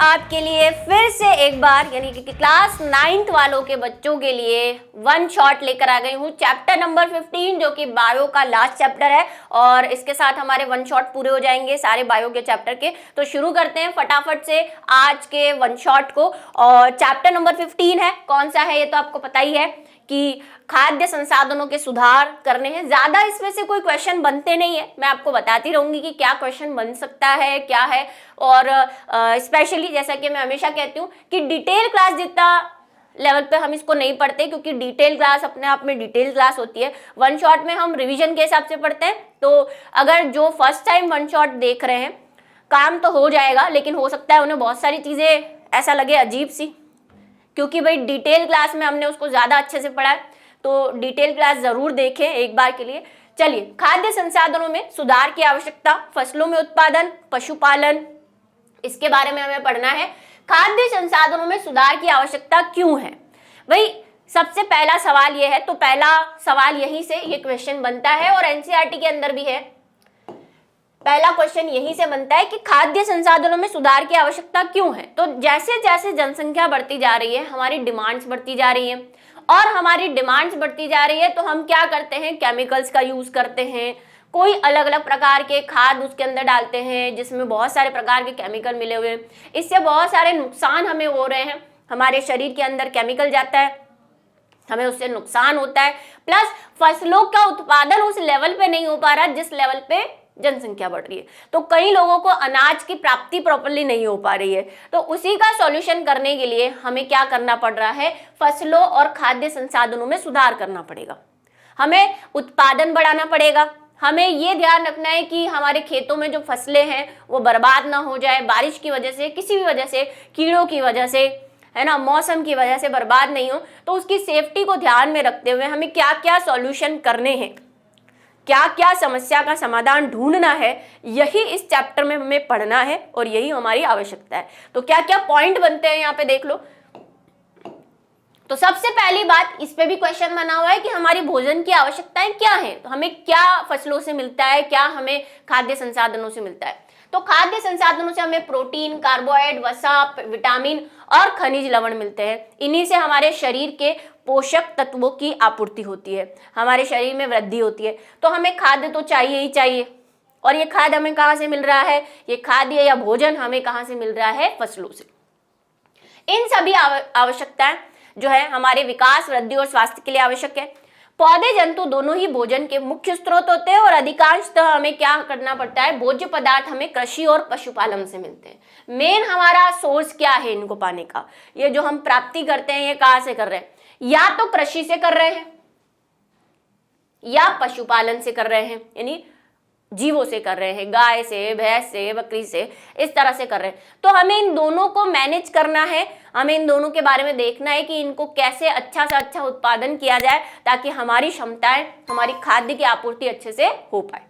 आपके लिए फिर से एक बार यानी कि क्लास 9th वालों के बच्चों के लिए वन शॉट लेकर आ गई हूँ। चैप्टर नंबर 15 जो कि बायो का लास्ट चैप्टर है और इसके साथ हमारे वन शॉट पूरे हो जाएंगे सारे बायो के चैप्टर के। तो शुरू करते हैं फटाफट से आज के वन शॉट को। और चैप्टर नंबर 15 है, कौन सा है ये तो आपको पता ही है कि खाद्य संसाधनों के सुधार करने हैं। ज्यादा इसमें से कोई क्वेश्चन बनते नहीं है, मैं आपको बताती रहूंगी कि क्या क्वेश्चन बन सकता है क्या है। और स्पेशली जैसा कि मैं हमेशा कहती हूँ कि डिटेल क्लास जितना लेवल पे हम इसको नहीं पढ़ते, क्योंकि डिटेल क्लास अपने आप में डिटेल क्लास होती है। वन शॉट में हम रिवीजन के हिसाब से पढ़ते हैं। तो अगर जो फर्स्ट टाइम वन शॉट देख रहे हैं काम तो हो जाएगा, लेकिन हो सकता है उन्हें बहुत सारी चीजें ऐसा लगे अजीब सी, क्योंकि भाई डिटेल क्लास में हमने उसको ज्यादा अच्छे से पढ़ा है। तो डिटेल क्लास जरूर देखें एक बार के लिए। चलिए, खाद्य संसाधनों में सुधार की आवश्यकता, फसलों में उत्पादन, पशुपालन, इसके बारे में हमें पढ़ना है। खाद्य संसाधनों में सुधार की आवश्यकता क्यों है भाई? सबसे पहला सवाल यह है, तो पहला सवाल यहीं से ये क्वेश्चन बनता है और एनसीईआरटी के अंदर भी है। पहला क्वेश्चन यहीं से बनता है कि खाद्य संसाधनों में सुधार की आवश्यकता क्यों है। तो जैसे जैसे जनसंख्या बढ़ती जा रही है हमारी डिमांड्स बढ़ती जा रही है, और हमारी डिमांड्स बढ़ती जा रही है तो हम क्या करते हैं, केमिकल्स का यूज करते हैं, कोई अलग अलग प्रकार के खाद उसके अंदर डालते हैं जिसमें बहुत सारे प्रकार के केमिकल मिले हुए हैं। इससे बहुत सारे नुकसान हमें हो रहे हैं, हमारे शरीर के अंदर केमिकल जाता है, हमें उससे नुकसान होता है। प्लस फसलों का उत्पादन उस लेवल पे नहीं हो पा रहा जिस लेवल पे जनसंख्या बढ़ रही है। तो कई लोगों को अनाज की प्राप्ति प्रॉपर्ली नहीं हो पा रही है। तो उसी का सॉल्यूशन करने के लिए हमें क्या करना पड़ रहा है, फसलों और खाद्य संसाधनों में सुधार करना पड़ेगा। हमें उत्पादन बढ़ाना पड़ेगा। हमें ये ध्यान रखना है कि हमारे खेतों में जो फसलें हैं वो बर्बाद ना हो जाए, बारिश की वजह से, किसी भी वजह से, कीड़ों की वजह से, है ना, मौसम की वजह से बर्बाद नहीं हो। तो उसकी सेफ्टी को ध्यान में रखते हुए हमें क्या क्या सॉल्यूशन करने हैं, क्या क्या समस्या का समाधान ढूंढना है, यही इस चैप्टर में हमें पढ़ना है और यही हमारी आवश्यकता है। तो क्या क्या पॉइंट बनते हैं यहाँ पे देख लो। तो सबसे पहली बात, इस पे भी क्वेश्चन बना हुआ है कि हमारी भोजन की आवश्यकताएं क्या है, तो हमें क्या फसलों से मिलता है, क्या हमें खाद्य संसाधनों से मिलता है। तो खाद्य संसाधनों से हमें प्रोटीन, कार्बोहाइड्रेट, वसा, विटामिन और खनिज लवण मिलते हैं। इन्हीं से हमारे शरीर के पोषक तत्वों की आपूर्ति होती है, हमारे शरीर में वृद्धि होती है। तो हमें खाद्य तो चाहिए ही चाहिए। और ये खाद्य हमें कहाँ से मिल रहा है, ये खाद्य या भोजन हमें कहाँ से मिल रहा है, फसलों से। इन सभी आवश्यकताएं जो है हमारे विकास, वृद्धि और स्वास्थ्य के लिए आवश्यक है। पौधे, जंतु दोनों ही भोजन के मुख्य स्रोत होते हैं और अधिकांशतः हमें क्या करना पड़ता है, भोज्य पदार्थ हमें कृषि और पशुपालन से मिलते हैं। मेन हमारा सोर्स क्या है इनको पाने का, ये जो हम प्राप्ति करते हैं ये कहाँ से कर रहे हैं, या तो कृषि से कर रहे हैं या पशुपालन से कर रहे हैं, यानी जीवों से कर रहे हैं, गाय से, भैंस से, बकरी से, इस तरह से कर रहे हैं। तो हमें इन दोनों को मैनेज करना है, हमें इन दोनों के बारे में देखना है कि इनको कैसे अच्छा से अच्छा उत्पादन किया जाए ताकि हमारी क्षमताएं, हमारी खाद्य की आपूर्ति अच्छे से हो पाए।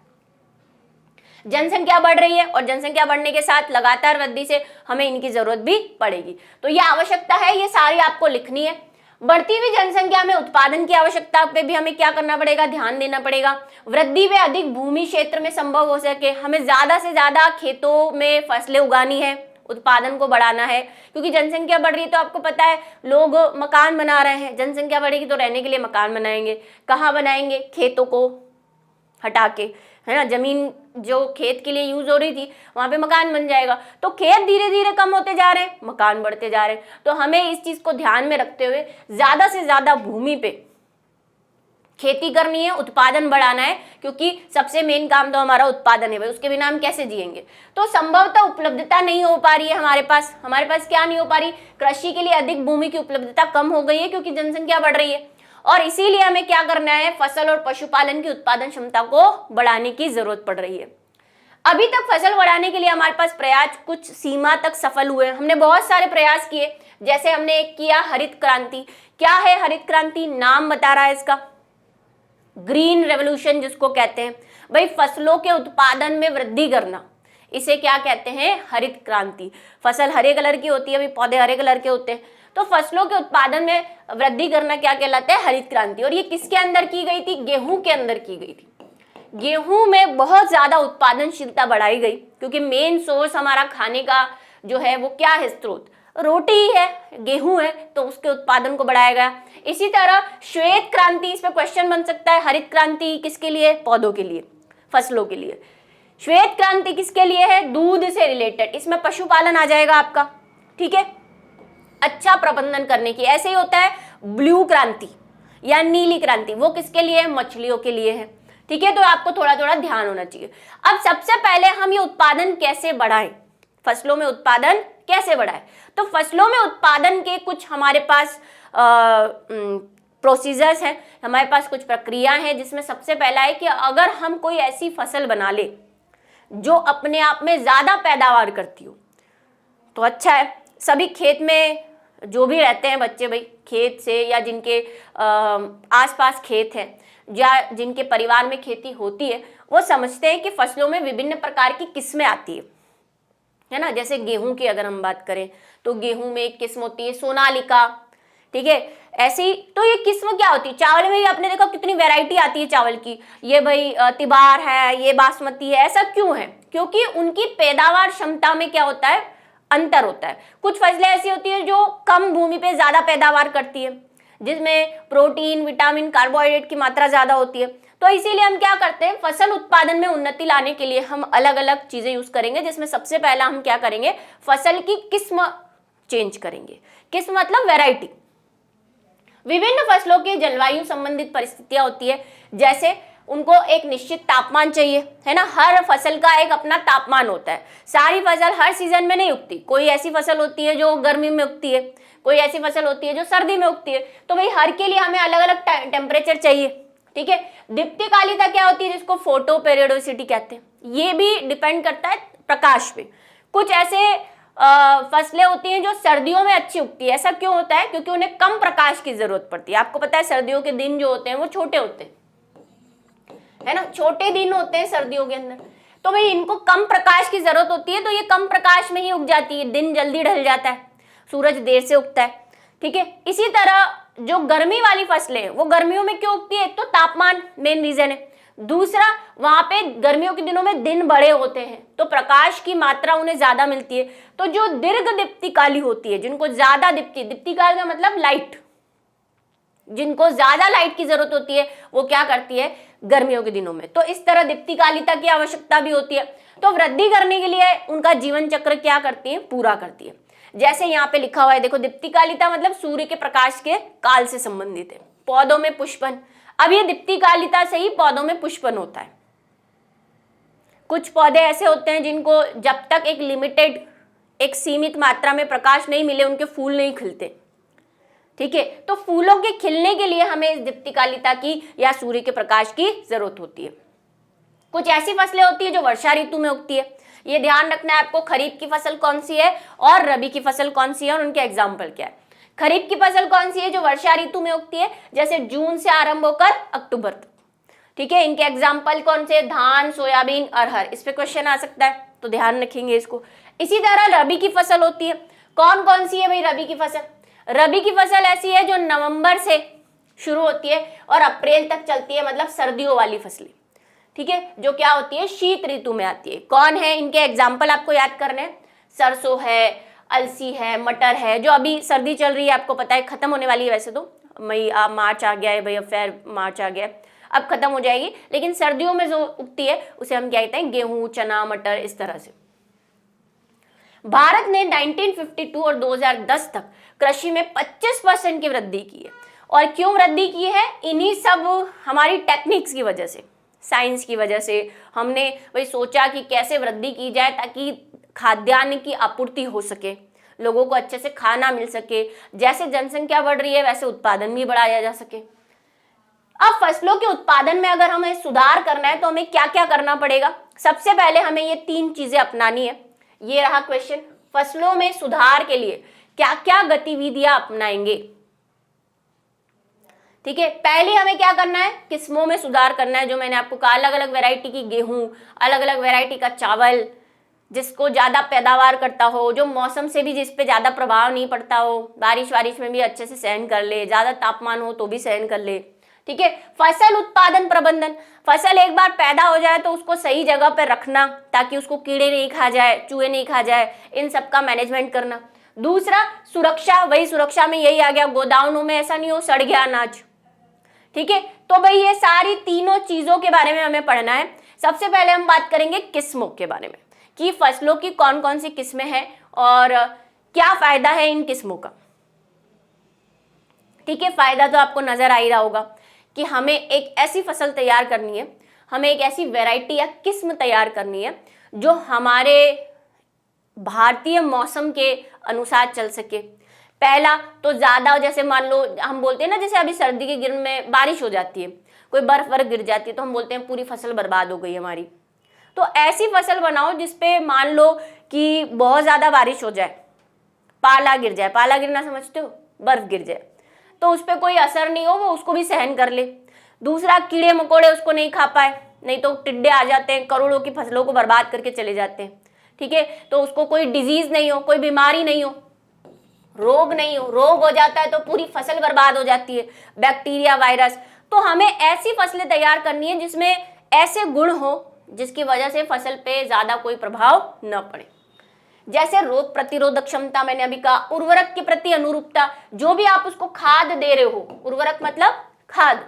जनसंख्या बढ़ रही है और जनसंख्या बढ़ने के साथ लगातार वृद्धि से हमें इनकी जरूरत भी पड़ेगी। तो ये आवश्यकता है, ये सारी आपको लिखनी है। बढ़ती हुई जनसंख्या में उत्पादन की आवश्यकता पे भी हमें क्या करना पड़ेगा, ध्यान देना पड़ेगा। वृद्धि में अधिक भूमि क्षेत्र में संभव हो सके, हमें ज्यादा से ज्यादा खेतों में फसलें उगानी है, उत्पादन को बढ़ाना है। क्योंकि जनसंख्या बढ़ रही है तो आपको पता है लोग मकान बना रहे हैं, जनसंख्या बढ़ेगी तो रहने के लिए मकान बनाएंगे। कहाँ बनाएंगे, खेतों को हटा के, है ना, जमीन जो खेत के लिए यूज हो रही थी वहां पे मकान बन जाएगा। तो खेत धीरे धीरे कम होते जा रहे हैं, मकान बढ़ते जा रहे हैं। तो हमें इस चीज को ध्यान में रखते हुए ज्यादा से ज्यादा भूमि पे खेती करनी है, उत्पादन बढ़ाना है, क्योंकि सबसे मेन काम तो हमारा उत्पादन है भाई, उसके बिना हम कैसे जिएंगे। तो संभवतः उपलब्धता नहीं हो पा रही है हमारे पास क्या नहीं हो पा रही, कृषि के लिए अधिक भूमि की उपलब्धता कम हो गई है क्योंकि जनसंख्या बढ़ रही है। और इसीलिए हमें क्या करना है, फसल और पशुपालन की उत्पादन क्षमता को बढ़ाने की जरूरत पड़ रही है। अभी तक फसल बढ़ाने के लिए हमारे पास प्रयास कुछ सीमा तक सफल हुए। हमने बहुत सारे प्रयास किए, जैसे हमने एक किया हरित क्रांति। क्या है हरित क्रांति, नाम बता रहा है इसका, ग्रीन रेवोल्यूशन जिसको कहते हैं भाई, फसलों के उत्पादन में वृद्धि करना, इसे क्या कहते हैं, हरित क्रांति। फसल हरे कलर की होती है, अभी पौधे हरे कलर के होते हैं, तो फसलों के उत्पादन में वृद्धि करना क्या कहलाता है, हरित क्रांति। और ये किसके अंदर की गई थी, गेहूं के अंदर की गई थी। गेहूं में बहुत ज्यादा उत्पादनशीलता बढ़ाई गई क्योंकि मेन सोर्स हमारा खाने का जो है वो क्या है स्रोत, रोटी ही है, गेहूं है, तो उसके उत्पादन को बढ़ाया गया। इसी तरह श्वेत क्रांति, इस पे क्वेश्चन बन सकता है। हरित क्रांति किसके लिए, पौधों के लिए, फसलों के लिए। श्वेत क्रांति किसके लिए है, दूध से रिलेटेड, इसमें पशुपालन आ जाएगा आपका, ठीक है, अच्छा प्रबंधन करने की। ऐसे ही होता है ब्लू क्रांति या नीली क्रांति, वो किसके लिए है, मछलियों के लिए है, ठीक है। तो आपको थोड़ा थोड़ा ध्यान होना चाहिए। अब सबसे पहले हम ये उत्पादन कैसे बढ़ाएं, फसलों में उत्पादन कैसे बढ़ाएं। तो फसलों में उत्पादन के कुछ हमारे पास प्रोसीजर्स हैं, हमारे पास कुछ प्रक्रिया हैं, जिसमें सबसे पहला है कि अगर हम कोई ऐसी फसल बना ले जो अपने आप में ज्यादा पैदावार करती हो तो अच्छा है। सभी खेत में जो भी रहते हैं बच्चे भाई, खेत से या जिनके आसपास खेत है या जिनके परिवार में खेती होती है, वो समझते हैं कि फसलों में विभिन्न प्रकार की किस्में आती है ना। जैसे गेहूं की अगर हम बात करें तो गेहूं में एक किस्म होती है सोनालिका, ठीक है। ऐसी तो ये किस्म क्या होती है, चावल में आपने देखा कितनी वैरायटी आती है चावल की, ये भाई तिबार है, ये बासमती है। ऐसा क्यों है, क्योंकि उनकी पैदावार क्षमता में क्या होता है, अंतर होता है। कुछ फसलें ऐसी होती है जो कम भूमि पे ज्यादा पैदावार करती है, जिसमें प्रोटीन, विटामिन, कार्बोहाइड्रेट की मात्रा ज्यादा होती है। तो इसीलिए हम क्या करते हैं, फसल उत्पादन में उन्नति लाने के लिए हम अलग अलग चीजें यूज करेंगे, जिसमें सबसे पहला हम क्या करेंगे, फसल की किस्म चेंज करेंगे। किस्म मतलब वैरायटी। विभिन्न फसलों के जलवायु संबंधित परिस्थितियां होती है, जैसे उनको एक निश्चित तापमान चाहिए, है ना। हर फसल का एक अपना तापमान होता है। सारी फसल हर सीजन में नहीं उगती, कोई ऐसी फसल होती है जो गर्मी में उगती है, कोई ऐसी फसल होती है जो सर्दी में उगती है। तो भाई हर के लिए हमें अलग अलग टेम्परेचर चाहिए, ठीक है। दीप्तिकालिता क्या होती है, जिसको फोटो पेरियोडिसिटी कहते हैं, ये भी डिपेंड करता है प्रकाश पे। कुछ ऐसे फसलें होती हैं जो सर्दियों में अच्छी उगती है। ऐसा क्यों होता है, क्योंकि उन्हें कम प्रकाश की जरूरत पड़ती है। आपको पता है सर्दियों के दिन जो होते हैं वो छोटे होते हैं, है ना, छोटे दिन होते हैं सर्दियों के अंदर। तो भाई इनको कम प्रकाश की जरूरत होती है, तो ये कम प्रकाश में ही उग जाती है, दिन जल्दी ढल जाता है, सूरज देर से उगता है, ठीक है। इसी तरह जो गर्मी वाली फसलें हैं वो गर्मियों में क्यों उगती है, एक तो तापमान मेन रीजन है, दूसरा वहां पे गर्मियों के दिनों में दिन बड़े होते हैं तो प्रकाश की मात्रा उन्हें ज्यादा मिलती है। तो जो दीर्घ दीप्तिकाली होती है, जिनको ज्यादा दीप्तिकाल का मतलब लाइट, जिनको ज्यादा लाइट की जरूरत होती है, वो क्या करती है गर्मियों के दिनों में। तो इस तरह दीप्तिकालिता की आवश्यकता भी होती है। तो वृद्धि करने के लिए उनका जीवन चक्र क्या करती है, पूरा करती है। जैसे यहाँ पे लिखा हुआ है, देखो दीप्तिकालिता मतलब सूर्य के प्रकाश के काल से संबंधित है। पौधों में पुष्पन, अब ये दीप्तिकालिता से ही पौधों में पुष्पन होता है। कुछ पौधे ऐसे होते हैं जिनको जब तक एक लिमिटेड, एक सीमित मात्रा में प्रकाश नहीं मिले उनके फूल नहीं खिलते, ठीक है। तो फूलों के खिलने के लिए हमें इस दीप्तिकालिता की या सूर्य के प्रकाश की जरूरत होती है। कुछ ऐसी फसलें होती है जो वर्षा ऋतु में उगती है। ये ध्यान रखना है आपको, खरीफ की फसल कौन सी है और रबी की फसल कौन सी है और उनके एग्जाम्पल क्या है। खरीफ की फसल कौन सी है, जो वर्षा ऋतु में उगती है, जैसे जून से आरंभ होकर अक्टूबर तक, ठीक है। इनके एग्जाम्पल कौन से, धान, सोयाबीन, अरहर। इस पे क्वेश्चन आ सकता है, तो ध्यान रखेंगे इसको। इसी तरह रबी की फसल होती है, कौन कौन सी है भाई रबी की फसल। रबी की फसल ऐसी है जो नवंबर से शुरू होती है और अप्रैल तक चलती है, मतलब सर्दियों वाली फसलें, ठीक है, जो क्या होती है शीत ऋतु में आती है। कौन है, इनके एग्जाम्पल आपको याद करने हैं, सरसों है, अलसी है, मटर है। जो अभी सर्दी चल रही है, आपको पता है खत्म होने वाली है, वैसे तो मई मार्च आ गया है भाई, फेर मार्च आ गया है, अब खत्म हो जाएगी, लेकिन सर्दियों में जो उगती है उसे हम क्या कहते हैं, गेहूं, चना, मटर, इस तरह से। भारत ने 1952 और 2010 तक कृषि में 25% की वृद्धि की है। और क्यों वृद्धि की है, इन्हीं सब हमारी टेक्निक्स की वजह से, साइंस की वजह से हमने वही सोचा कि कैसे वृद्धि की जाए ताकि खाद्यान्न की आपूर्ति हो सके, लोगों को अच्छे से खाना मिल सके। जैसे जनसंख्या बढ़ रही है वैसे उत्पादन भी बढ़ाया जा सके। अब फसलों के उत्पादन में अगर हमें सुधार करना है तो हमें क्या क्या करना पड़ेगा। सबसे पहले हमें ये 3 चीजें अपनानी है। ये रहा क्वेश्चन, फसलों में सुधार के लिए क्या क्या गतिविधियां अपनाएंगे, ठीक है। पहले हमें क्या करना है, किस्मों में सुधार करना है। जो मैंने आपको कहा, अलग अलग वैरायटी की गेहूं, अलग अलग वैरायटी का चावल, जिसको ज्यादा पैदावार करता हो, जो मौसम से भी जिस पे ज्यादा प्रभाव नहीं पड़ता हो, बारिश वारिश में भी अच्छे से सहन कर ले, ज्यादा तापमान हो तो भी सहन कर ले, ठीक है। फसल उत्पादन प्रबंधन, फसल एक बार पैदा हो जाए तो उसको सही जगह पर रखना ताकि उसको कीड़े नहीं खा जाए, चूहे नहीं खा जाए, इन सब का मैनेजमेंट करना। दूसरा सुरक्षा, वही सुरक्षा में यही आ गया, गोदामों में ऐसा नहीं हो सड़ गया अनाज, ठीक है। तो भाई ये सारी तीनों चीजों के बारे में हमें पढ़ना है। सबसे पहले हम बात करेंगे किस्मों के बारे में कि फसलों की कौन कौन सी किस्में हैं और क्या फायदा है इन किस्मों का, ठीक है। फायदा तो आपको नजर आ ही रहा होगा कि हमें एक ऐसी फसल तैयार करनी है, हमें एक ऐसी वैरायटी या किस्म तैयार करनी है जो हमारे भारतीय मौसम के अनुसार चल सके। पहला तो ज्यादा, जैसे मान लो हम बोलते हैं ना, जैसे अभी सर्दी के दिन में बारिश हो जाती है, कोई बर्फ वर्फ गिर जाती है तो हम बोलते हैं पूरी फसल बर्बाद हो गई हमारी। तो ऐसी फसल बनाओ जिसपे मान लो कि बहुत ज्यादा बारिश हो जाए, पाला गिर जाए, पाला गिरना समझते हो, बर्फ गिर जाए, तो उस पर कोई असर नहीं हो, वो उसको भी सहन कर ले। दूसरा कीड़े मकोड़े उसको नहीं खा पाए, नहीं तो टिड्डे आ जाते हैं, करोड़ों की फसलों को बर्बाद करके चले जाते हैं, ठीक है। तो उसको कोई डिजीज नहीं हो, कोई बीमारी नहीं हो, रोग नहीं हो, रोग हो जाता है तो पूरी फसल बर्बाद हो जाती है, बैक्टीरिया वायरस। तो हमें ऐसी फसलें तैयार करनी है जिसमें ऐसे गुण हो जिसकी वजह से फसल पे ज्यादा कोई प्रभाव न पड़े। जैसे रोग प्रतिरोधक क्षमता, मैंने अभी कहा, उर्वरक के प्रति अनुरूपता, जो भी आप उसको खाद दे रहे हो, उर्वरक मतलब खाद,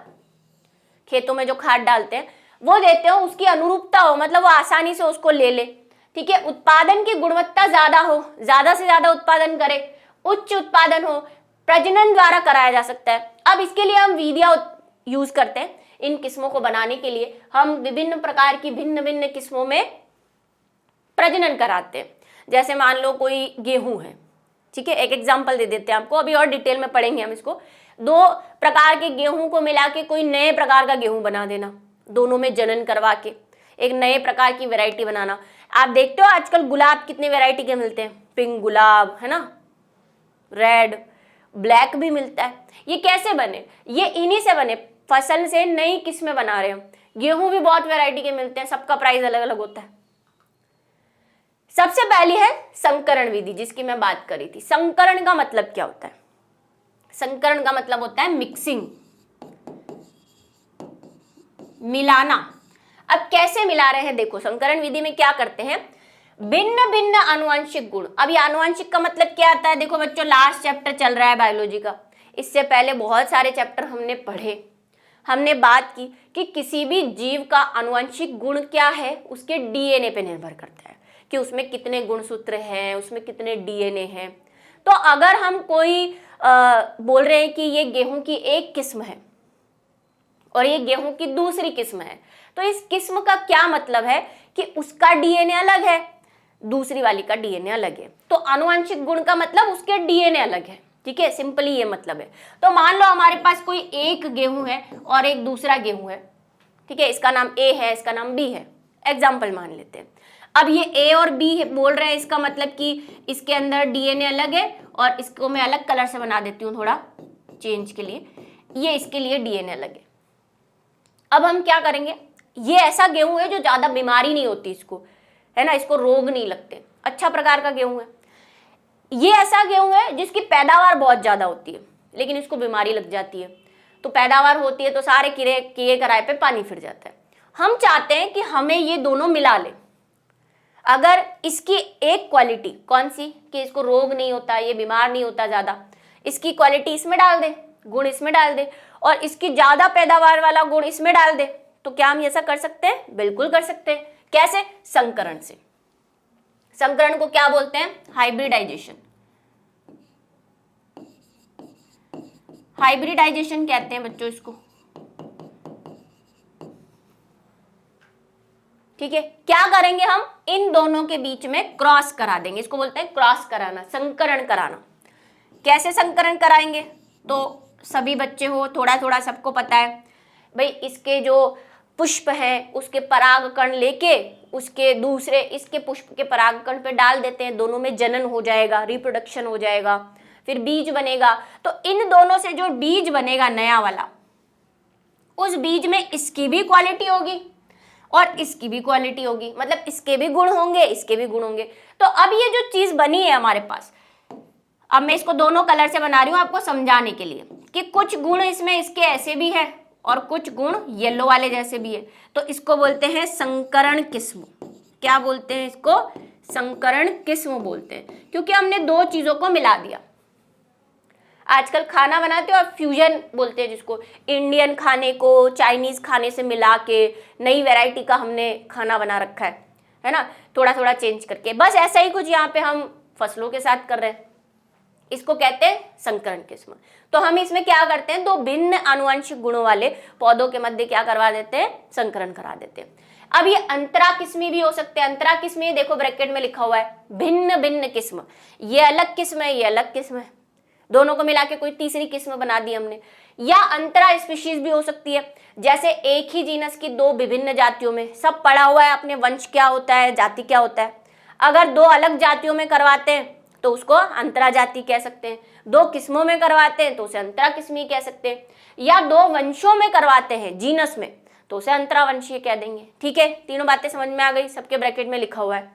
खेतों में जो खाद डालते हैं वो देते हो, उसकी अनुरूपता हो, मतलब वो आसानी से उसको ले ले, ठीक है। उत्पादन की गुणवत्ता ज्यादा हो, ज्यादा से ज्यादा उत्पादन करे, उच्च उत्पादन हो, प्रजनन द्वारा कराया जा सकता है। अब इसके लिए हम वीर्य यूज करते हैं, इन किस्मों को बनाने के लिए हम विभिन्न प्रकार की भिन्न भिन्न किस्मों में प्रजनन कराते हैं। जैसे मान लो कोई गेहूं है, ठीक है, एक एग्जांपल दे देते हैं आपको, अभी और डिटेल में पढ़ेंगे हम इसको। दो प्रकार के गेहूं को मिला के कोई नए प्रकार का गेहूं बना देना, दोनों में जनन करवा के एक नए प्रकार की वैरायटी बनाना। आप देखते हो आजकल गुलाब कितने वैरायटी के मिलते हैं, पिंक गुलाब है ना, रेड, ब्लैक भी मिलता है। ये कैसे बने? ये इन्हीं से बने, फसल से नई किस्में बना रहे हैं। गेहूं भी बहुत वैरायटी के मिलते हैं, सबका प्राइस अलग अलग होता है। सबसे पहली है संकरण विधि, जिसकी मैं बात करी थी। संकरण का मतलब क्या होता है? संकरण का मतलब होता है मिक्सिंग, मिलाना। अब कैसे मिला रहे हैं, देखो संकरण विधि में क्या करते हैं, भिन्न भिन्न आनुवंशिक गुण। अब ये आनुवंशिक का मतलब क्या आता है? देखो बच्चों, लास्ट चैप्टर चल रहा है बायोलॉजी का, इससे पहले बहुत सारे चैप्टर हमने पढ़े, हमने बात की कि किसी भी जीव का आनुवंशिक गुण क्या है, उसके डीएनए पे निर्भर करता है कि उसमें कितने गुणसूत्र हैं, उसमें कितने डीएनए हैं। तो अगर हम कोई बोल रहे हैं कि ये गेहूं की एक किस्म है और ये गेहूं की दूसरी किस्म है, तो इस किस्म का क्या मतलब है कि उसका डीएनए अलग है, दूसरी वाली का डीएनए अलग है। तो आनुवंशिक गुण का मतलब उसके डीएनए अलग है, ठीक है, सिंपली ये मतलब है। तो मान लो हमारे पास कोई एक गेहूं है और एक दूसरा गेहूं है, ठीक है, इसका नाम ए है, इसका नाम बी है, एग्जाम्पल मान लेते हैं। अब ये ए और बी बोल रहे हैं, इसका मतलब कि इसके अंदर डीएनए अलग है और इसको मैं अलग कलर से बना देती हूँ थोड़ा चेंज के लिए, ये इसके लिए डीएनए अलग है। अब हम क्या करेंगे, ये ऐसा गेहूं है जो ज्यादा बीमारी नहीं होती इसको, है ना, इसको रोग नहीं लगते, अच्छा प्रकार का गेहूं है। ये ऐसा गेहूं है जिसकी पैदावार बहुत ज्यादा होती है लेकिन इसको बीमारी लग जाती है, तो पैदावार होती है तो सारे किए कराए पे पानी फिर जाता है। हम चाहते हैं कि हमें ये दोनों मिला ले। अगर इसकी एक क्वालिटी कौन सी कि इसको रोग नहीं होता, ये बीमार नहीं होता ज्यादा, इसकी क्वालिटी इसमें डाल दे, गुण इसमें डाल दे, और इसकी ज्यादा पैदावार वाला गुण इसमें डाल दे, तो क्या हम ऐसा कर सकते हैं? बिल्कुल कर सकते हैं। कैसे? संकरण से। संकरण को क्या बोलते हैं? हाइब्रिडाइजेशन। हाइब्रिडाइजेशन कहते हैं बच्चों इसको, ठीक है। क्या करेंगे हम? इन दोनों के बीच में क्रॉस करा देंगे, इसको बोलते हैं क्रॉस कराना, संकरण कराना। कैसे संकरण कराएंगे? तो सभी बच्चे हो, थोड़ा थोड़ा सबको पता है भाई, इसके जो पुष्प है उसके परागकण लेके उसके दूसरे इसके पुष्प के परागकण पे डाल देते हैं, दोनों में जनन हो जाएगा, रिप्रोडक्शन हो जाएगा, फिर बीज बनेगा। तो इन दोनों से जो बीज बनेगा नया वाला, उस बीज में इसकी भी क्वालिटी होगी और इसकी भी क्वालिटी होगी, मतलब इसके भी गुण होंगे, इसके भी गुण होंगे। तो अब ये जो चीज बनी है हमारे पास, अब मैं इसको दोनों कलर से बना रही हूं आपको समझाने के लिए कि कुछ गुण इसमें इसके ऐसे भी है और कुछ गुण येलो वाले जैसे भी है, तो इसको बोलते हैं संकरण किस्म। क्या बोलते हैं इसको? संकरण किस्म बोलते हैं, क्योंकि हमने दो चीजों को मिला दिया। आजकल खाना बनाते हैं और फ्यूजन बोलते हैं जिसको, इंडियन खाने को चाइनीज खाने से मिला के नई वैरायटी का हमने खाना बना रखा है ना, थोड़ा थोड़ा चेंज करके। बस ऐसा ही कुछ यहाँ पे हम फसलों के साथ कर रहे हैं, इसको कहते हैं संकरण किस्म। तो हम इसमें क्या करते हैं, दो भिन्न आनुवंशिक गुणों वाले पौधों के मध्य क्या करवा देते हैं, संकरण करा देते हैं। अब ये अंतरा किस्मी भी हो सकते हैं। अंतरा किस्मी देखो ब्रैकेट में लिखा हुआ है भिन्न भिन्न किस्म, ये अलग किस्म है, ये अलग किस्म है, दोनों को मिला के कोई तीसरी किस्म बना दी हमने। या अंतरा स्पीशीज भी हो सकती है, जैसे एक ही जीनस की दो विभिन्न जातियों में, सब पढ़ा हुआ है अपने वंश क्या होता है, जाति क्या होता है। अगर दो अलग जातियों में करवाते हैं तो उसको अंतरा जाति कह सकते हैं, दो किस्मों में करवाते हैं तो उसे अंतरा किस्मी कह सकते हैं, या दो वंशों में करवाते हैं जीनस में तो उसे अंतरावंशीय कह देंगे। ठीक है, तीनों बातें समझ में आ गई, सबके ब्रैकेट में लिखा हुआ है।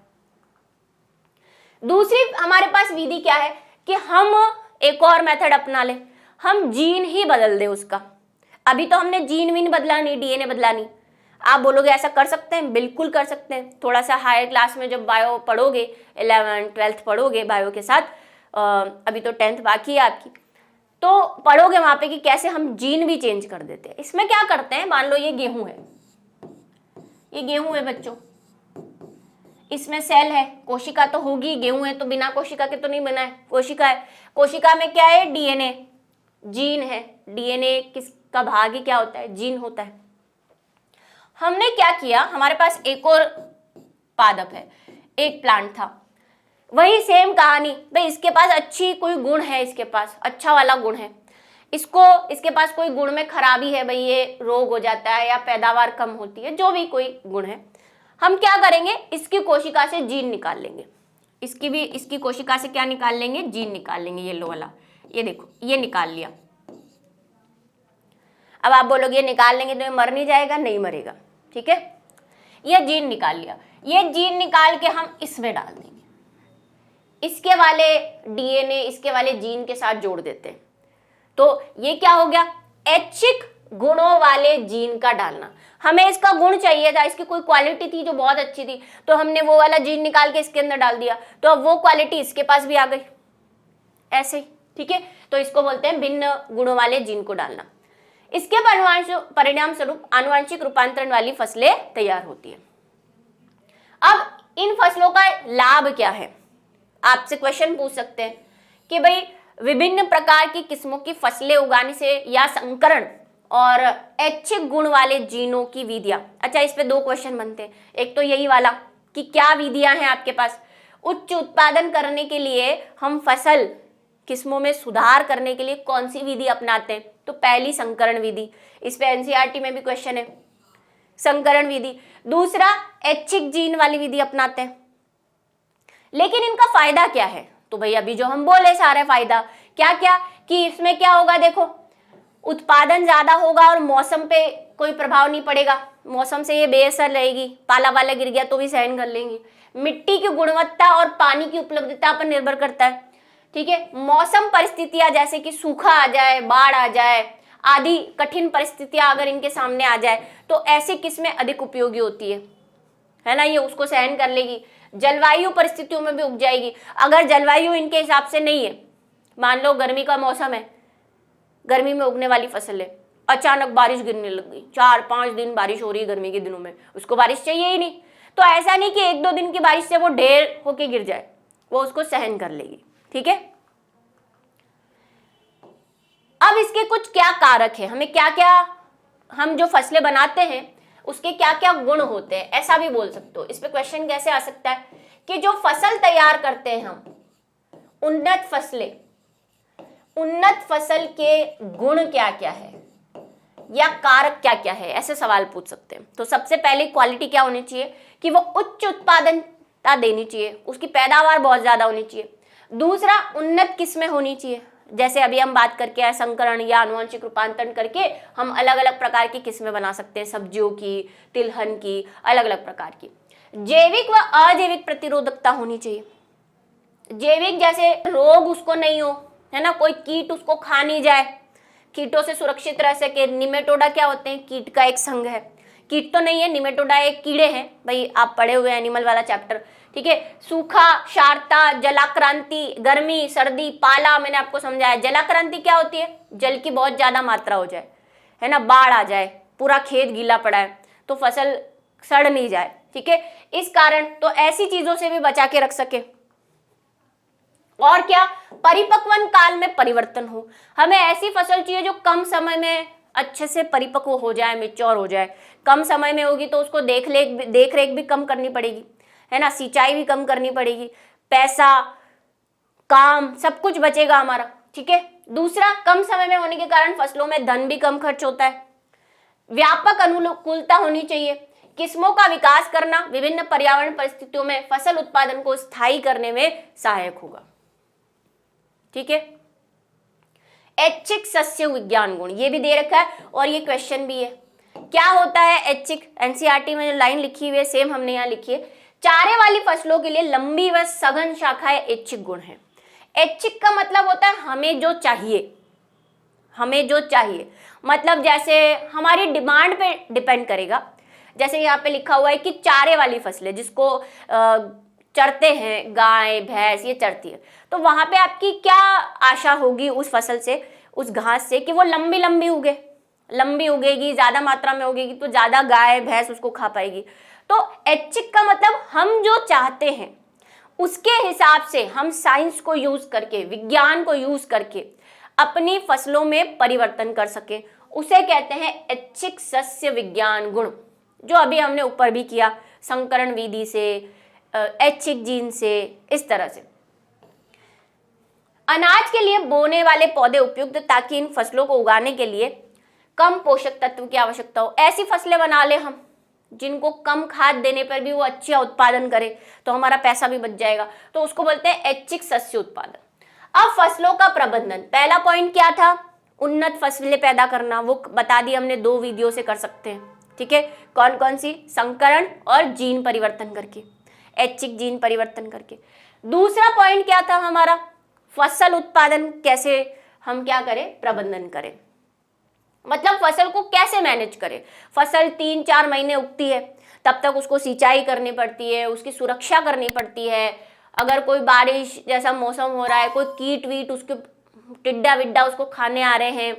दूसरी हमारे पास विधि क्या है कि हम एक और मेथड अपना लें, हम जीन ही बदल दें उसका। अभी तो हमने जीन वीन बदला नहीं, डीएनए बदला नहीं। आप बोलोगे ऐसा कर सकते हैं, बिल्कुल कर सकते हैं। थोड़ा सा हायर क्लास में जब बायो पढ़ोगे, 11th 12th पढ़ोगे बायो के साथ, अभी तो 10th बाकी है आपकी, तो पढ़ोगे वहां पे कि कैसे हम जीन भी चेंज कर देते हैं। इसमें क्या करते हैं, मान लो ये गेहूं है, ये गेहूं है बच्चों, इसमें सेल है, कोशिका तो होगी, गेहूं है तो बिना कोशिका के तो नहीं बना है, कोशिका है। कोशिका में क्या है, डीएनए, जीन है। डीएनए किसका भाग ही क्या होता है, जीन होता है। हमने क्या किया, हमारे पास एक और पादप है, एक प्लांट था, वही सेम कहानी, भाई इसके पास अच्छी कोई गुण है, इसके पास अच्छा वाला गुण है, इसके पास कोई गुण में खराबी है, भाई ये रोग हो जाता है या पैदावार कम होती है, जो भी कोई गुण है, हम क्या करेंगे, इसकी कोशिका से जीन निकाल लेंगे। इसकी कोशिका से क्या निकाल लेंगे, जीन निकाल लेंगे, येलो वाला, ये देखो ये निकाल लिया। अब आप बोलोगे ये निकाल लेंगे तो ये मर नहीं जाएगा, नहीं मरेगा, ठीक है। ये जीन निकाल लिया, ये जीन निकाल के हम इसमें डाल देंगे, इसके वाले डीएनए इसके वाले जीन के साथ जोड़ देते हैं, तो ये क्या हो गया, ऐच्छिक गुणों वाले जीन का डालना। हमें इसका गुण चाहिए था, इसकी कोई क्वालिटी थी जो बहुत अच्छी थी, तो हमने वो वाला जीन निकाल के इसके अंदर डाल दिया, तो अब वो क्वालिटी इसके पास भी आ गई, ऐसे ही, ठीक है। तो इसको बोलते हैं भिन्न गुणों वाले जीन को डालना। इसके परिणाम स्वरूप आनुवंशिक रूपांतरण वाली फसलें तैयार होती है। अब इन फसलों का लाभ क्या है, आपसे क्वेश्चन पूछ सकते हैं कि भाई विभिन्न प्रकार की किस्मों की फसलें उगाने से या संकरण और ऐच्छिक गुण वाले जीनों की विधियां। अच्छा, इस पे दो क्वेश्चन बनते हैं। एक तो यही वाला कि क्या विधियां हैं आपके पास, उच्च उत्पादन करने के लिए हम फसल किस्मों में सुधार करने के लिए कौन सी विधि अपनाते हैं, तो पहली संकरण विधि, इस पे एनसीईआरटी में भी क्वेश्चन है, संकरण विधि। दूसरा ऐच्छिक जीन वाली विधि अपनाते हैं। लेकिन इनका फायदा क्या है, तो भाई अभी जो हम बोले सारे फायदा क्या क्या, कि इसमें क्या होगा, देखो उत्पादन ज्यादा होगा और मौसम पे कोई प्रभाव नहीं पड़ेगा, मौसम से ये बेअसर रहेगी, पाला वाला गिर गया तो भी सहन कर लेंगी। मिट्टी की गुणवत्ता और पानी की उपलब्धता पर निर्भर करता है, ठीक है। मौसम परिस्थितियां जैसे कि सूखा आ जाए, बाढ़ आ जाए, आदि कठिन परिस्थितियां अगर इनके सामने आ जाए तो ऐसी किस्में अधिक उपयोगी होती है ना, ये उसको सहन कर लेगी। जलवायु परिस्थितियों में भी उग जाएगी। अगर जलवायु इनके हिसाब से नहीं है, मान लो गर्मी का मौसम है, गर्मी में उगने वाली फसल है, अचानक बारिश गिरने लग गई, 4-5 दिन बारिश हो रही है गर्मी के दिनों में, उसको बारिश चाहिए ही नहीं, तो ऐसा नहीं कि 1-2 दिन की बारिश से वो ढेर होके गिर जाए, वो उसको सहन कर लेगी, ठीक है। अब इसके कुछ क्या कारक है, हमें क्या क्या, हम जो फसलें बनाते हैं उसके क्या क्या गुण होते हैं, ऐसा भी बोल सकते हो। इस पे क्वेश्चन कैसे आ सकता है कि जो फसल तैयार करते हैं हम, उन्नत फसलें, उन्नत फसल के गुण क्या क्या है या कारक क्या क्या है, ऐसे सवाल पूछ सकते हैं। तो सबसे पहले क्वालिटी क्या होनी चाहिए कि वो उच्च उत्पादनता देनी चाहिए, उसकी पैदावार बहुत ज्यादा होनी चाहिए। दूसरा, उन्नत किस्में होनी चाहिए, जैसे अभी हम बात करके आए संकरण या आनुवंशिक रूपांतरण करके हम अलग अलग प्रकार की किस्में बना सकते हैं, सब्जियों की, तिलहन की, अलग अलग प्रकार की। जैविक व अजैविक प्रतिरोधकता होनी चाहिए। जैविक जैसे रोग उसको नहीं हो, है ना, कोई कीट उसको खा नहीं जाए, कीटों से सुरक्षित रह सके। निमेटोडा क्या होते हैं? कीट का एक संघ है। कीट तो नहीं है, निमेटोडा एक कीड़े हैं। भाई आप पढ़े हुए एनिमल वाला चैप्टर, ठीक है। सूखा, क्षारता, जलाक्रांति, गर्मी, सर्दी, पाला मैंने आपको समझाया। जलाक्रांति क्या होती है? जल की बहुत ज्यादा मात्रा हो जाए, है ना, बाढ़ आ जाए, पूरा खेत गीला पड़ा है तो फसल सड़ नहीं जाए, ठीक है, इस कारण तो ऐसी चीजों से भी बचा के रख सके। और क्या? परिपक्वन काल में परिवर्तन हो। हमें ऐसी फसल चाहिए जो कम समय में अच्छे से परिपक्व हो जाए, मेच्योर हो जाए। कम समय में होगी तो उसको देख रेख भी कम करनी पड़ेगी, है ना, सिंचाई भी कम करनी पड़ेगी, पैसा, काम, सब कुछ बचेगा हमारा, ठीक है। दूसरा, कम समय में होने के कारण फसलों में धन भी कम खर्च होता है। व्यापक अनुकूलता होनी चाहिए। किस्मों का विकास करना विभिन्न पर्यावरण परिस्थितियों में फसल उत्पादन को स्थायी करने में सहायक होगा, ठीक है। ऐच्छिक सस्य विज्ञान गुण, ये भी दे रखा है और ये क्वेश्चन भी है। क्या होता है ऐच्छिक? एनसीईआरटी में जो लाइन लिखी हुई है सेम हमने यहाँ लिखी है। चारे वाली फसलों के लिए लंबी व सघन शाखाएं ऐच्छिक गुण है। ऐच्छिक का मतलब होता है हमें जो चाहिए, हमें जो चाहिए, मतलब जैसे हमारी डिमांड पे डिपेंड करेगा। जैसे यहाँ पे लिखा हुआ है कि चारे वाली फसलें, जिसको चरते हैं, गाय भैंस ये चरती है, तो वहां पे आपकी क्या आशा होगी उस फसल से, उस घास से, कि वो लंबी लंबी उगे, लंबी उगेगी, ज्यादा मात्रा में उगेगी तो ज्यादा गाय भैंस उसको खा पाएगी। तो ऐच्छिक का मतलब हम जो चाहते हैं उसके हिसाब से हम साइंस को यूज करके, विज्ञान को यूज करके अपनी फसलों में परिवर्तन कर सके, उसे कहते हैं ऐच्छिक सस्य विज्ञान गुण, जो अभी हमने ऊपर भी किया, संकरण विधि से, ऐच्छिक जीन से, इस तरह से। अनाज के लिए बोने वाले पौधे उपयुक्त, ताकि इन फसलों को उगाने के लिए कम पोषक तत्व की आवश्यकता हो। ऐसी फसलें बना ले हम जिनको कम खाद देने पर भी वो अच्छा उत्पादन करे, तो हमारा पैसा भी बच जाएगा, तो उसको बोलते हैं ऐच्छिक सस्य उत्पादन। अब फसलों का प्रबंधन, पहला पॉइंट क्या था? उन्नत फसलें पैदा करना, वो बता दी हमने, 2 वीडियो से कर सकते हैं, ठीक है। कौन कौन सी? संकरण और जीन परिवर्तन करके, ऐच्छिक जीन परिवर्तन करके। दूसरा पॉइंट क्या था हमारा? फसल उत्पादन कैसे हम क्या करें? प्रबंधन करें, मतलब फसल को कैसे मैनेज करें। फसल 3-4 महीने उगती है, तब तक उसको सिंचाई करनी पड़ती है, उसकी सुरक्षा करनी पड़ती है। अगर कोई बारिश जैसा मौसम हो रहा है, कोई कीट वीट, उसके टिड्डा विड्डा उसको खाने आ रहे हैं,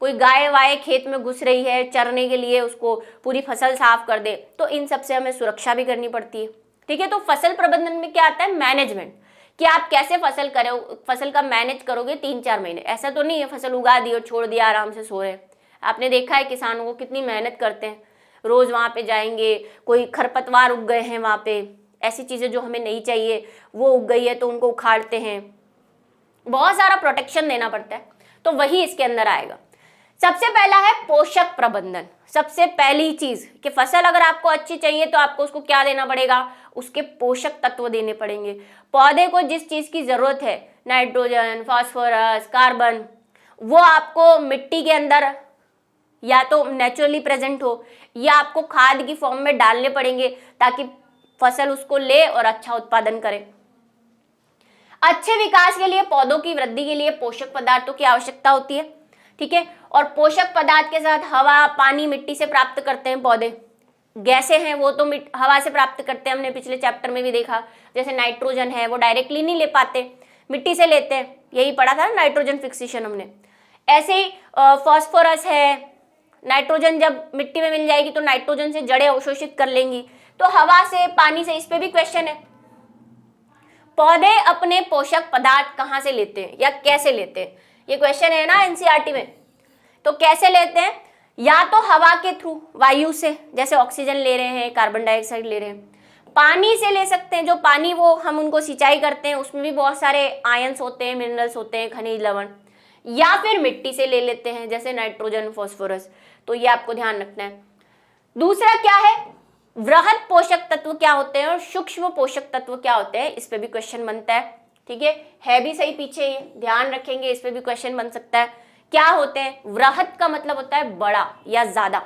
कोई गाय वाय खेत में घुस रही है चरने के लिए, उसको पूरी फसल साफ कर दे, तो इन सब से हमें सुरक्षा भी करनी पड़ती है, ठीक है। तो फसल प्रबंधन में क्या आता है? मैनेजमेंट, कि आप कैसे फसल का मैनेज करोगे 3-4 महीने। ऐसा तो नहीं है फसल उगा दी और छोड़ दिया आराम से सो रहे। आपने देखा है किसानों को कितनी मेहनत करते हैं, रोज वहां पे जाएंगे, कोई खरपतवार उग गए हैं वहां पे, ऐसी चीजें जो हमें नहीं चाहिए वो उग गई है तो उनको उखाड़ते हैं, बहुत सारा प्रोटेक्शन देना पड़ता है। तो वही इसके अंदर आएगा। सबसे पहला है पोषक प्रबंधन। सबसे पहली चीज कि फसल अगर आपको अच्छी चाहिए तो आपको उसको क्या देना पड़ेगा? उसके पोषक तत्व देने पड़ेंगे। पौधे को जिस चीज की जरूरत है, नाइट्रोजन, फास्फोरस, कार्बन, वो आपको मिट्टी के अंदर या तो नेचुरली प्रेजेंट हो या आपको खाद की फॉर्म में डालने पड़ेंगे, ताकि फसल उसको ले और अच्छा उत्पादन करे। अच्छे विकास के लिए, पौधों की वृद्धि के लिए पोषक पदार्थों की आवश्यकता होती है, ठीक है। और पोषक पदार्थ के साथ हवा, पानी, मिट्टी से प्राप्त करते हैं पौधे। गैसें हैं वो तो हवा से प्राप्त करते हैं, हमने पिछले चैप्टर में भी देखा। जैसे नाइट्रोजन है वो डायरेक्टली नहीं ले पाते, मिट्टी से लेते हैं, यही पढ़ा था ना नाइट्रोजन फिक्सेशन हमने। ऐसे ही फास्फोरस है, नाइट्रोजन जब मिट्टी में मिल जाएगी तो नाइट्रोजन से जड़ें अवशोषित कर लेंगी, तो हवा से, पानी से, इस पे भी क्वेश्चन है। पौधे अपने पोषक पदार्थ कहाँ से लेते हैं या कैसे लेते हैं, ये क्वेश्चन है ना एनसीईआरटी में। तो कैसे लेते हैं? या तो हवा के थ्रू, वायु से, जैसे ऑक्सीजन ले रहे हैं, कार्बन डाइऑक्साइड ले रहे हैं। पानी से ले सकते हैं, जो पानी वो हम उनको सिंचाई करते हैं, उसमें भी बहुत सारे आयंस होते हैं, मिनरल्स होते हैं, खनिज लवण। या फिर मिट्टी से ले लेते हैं, जैसे नाइट्रोजन, फास्फोरस। तो ये आपको ध्यान रखना है। दूसरा क्या है? वृहद पोषक तत्व क्या होते हैं और सूक्ष्म पोषक तत्व क्या होते हैं, इस पे भी क्वेश्चन बनता है, ठीक है भी सही पीछे, ये ध्यान रखेंगे, इस पे भी क्वेश्चन बन सकता है। क्या होते हैं? वृहद का मतलब होता है बड़ा या ज्यादा,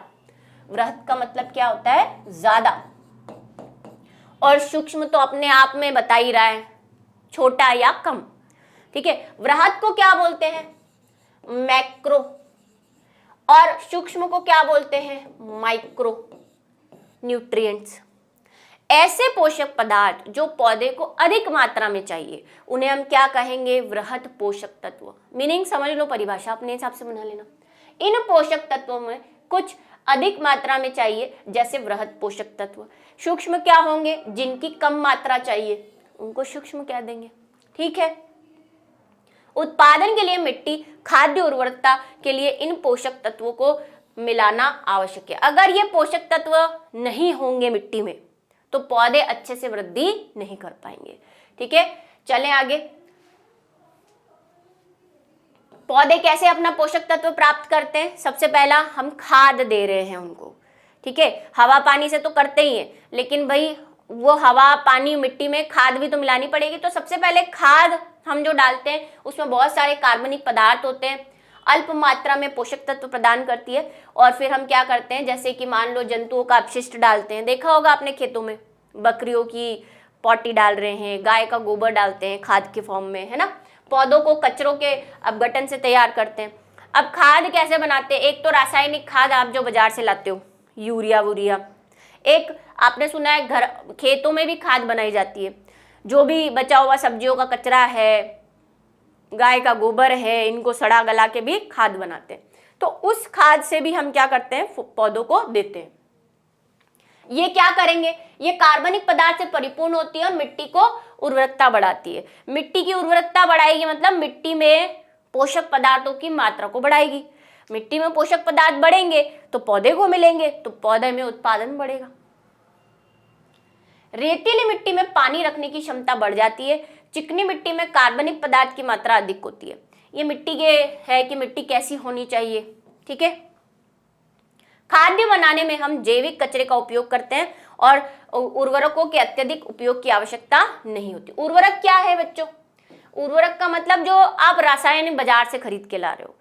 वृहद का मतलब क्या होता है? ज्यादा। और सूक्ष्म तो अपने आप में बता ही रहा है, छोटा या कम, ठीक है। वृहद को क्या बोलते हैं? मैक्रो, और सूक्ष्म को क्या बोलते हैं? Micro nutrients. ऐसे पोषक पदार्थ जो पौधे को अधिक मात्रा में चाहिए उन्हें हम क्या कहेंगे? वृहद पोषक तत्व। मीनिंग समझ लो, परिभाषा अपने हिसाब से बना लेना। इन पोषक तत्वों में कुछ अधिक मात्रा में चाहिए, जैसे वृहद पोषक तत्व। सूक्ष्म क्या होंगे? जिनकी कम मात्रा चाहिए उनको सूक्ष्म कह देंगे। ठीक है। उत्पादन के लिए मिट्टी खाद्य उर्वरकता के लिए इन पोषक तत्वों को मिलाना आवश्यक है। अगर ये पोषक तत्व नहीं होंगे मिट्टी में तो पौधे अच्छे से वृद्धि नहीं कर पाएंगे। ठीक है, चलें आगे। पौधे कैसे अपना पोषक तत्व प्राप्त करते हैं? सबसे पहला हम खाद दे रहे हैं उनको। ठीक है, हवा पानी से तो करते ही हैं, लेकिन भाई वो हवा पानी मिट्टी में खाद भी तो मिलानी पड़ेगी। तो सबसे पहले खाद हम जो डालते हैं उसमें बहुत सारे कार्बनिक पदार्थ होते हैं, अल्प मात्रा में पोषक तत्व प्रदान करती है। और फिर हम क्या करते हैं, जैसे कि मान लो जंतुओं का अपशिष्ट डालते हैं, देखा होगा आपने खेतों में बकरियों की पॉटी डाल रहे हैं, गाय का गोबर डालते हैं खाद के फॉर्म में, है ना। पौधों को कचरों के अपघटन से तैयार करते हैं। अब खाद कैसे बनाते हैं? एक तो रासायनिक खाद आप जो बाजार से लाते हो, यूरिया वूरिया। एक आपने सुना है घर खेतों में भी खाद बनाई जाती है, जो भी बचा हुआ सब्जियों का कचरा है, गाय का गोबर है, इनको सड़ा गला के भी खाद बनाते हैं। तो उस खाद से भी हम क्या करते हैं? पौधों को देते हैं। ये क्या करेंगे? ये कार्बनिक पदार्थ से परिपूर्ण होती है और मिट्टी को उर्वरकता बढ़ाती है। मिट्टी की उर्वरकता बढ़ाएगी मतलब मिट्टी में पोषक पदार्थों की मात्रा को बढ़ाएगी। मिट्टी में पोषक पदार्थ बढ़ेंगे तो पौधे को मिलेंगे, तो पौधे में उत्पादन बढ़ेगा। रेतीली मिट्टी में पानी रखने की क्षमता बढ़ जाती है। चिकनी मिट्टी में कार्बनिक पदार्थ की मात्रा अधिक होती है। ये मिट्टी के है कि मिट्टी कैसी होनी चाहिए। ठीक है, खाद्य बनाने में हम जैविक कचरे का उपयोग करते हैं और उर्वरकों के अत्यधिक उपयोग की आवश्यकता नहीं होती। उर्वरक क्या है बच्चों? उर्वरक का मतलब जो आप रासायनिक बाजार से खरीद के ला रहे हो,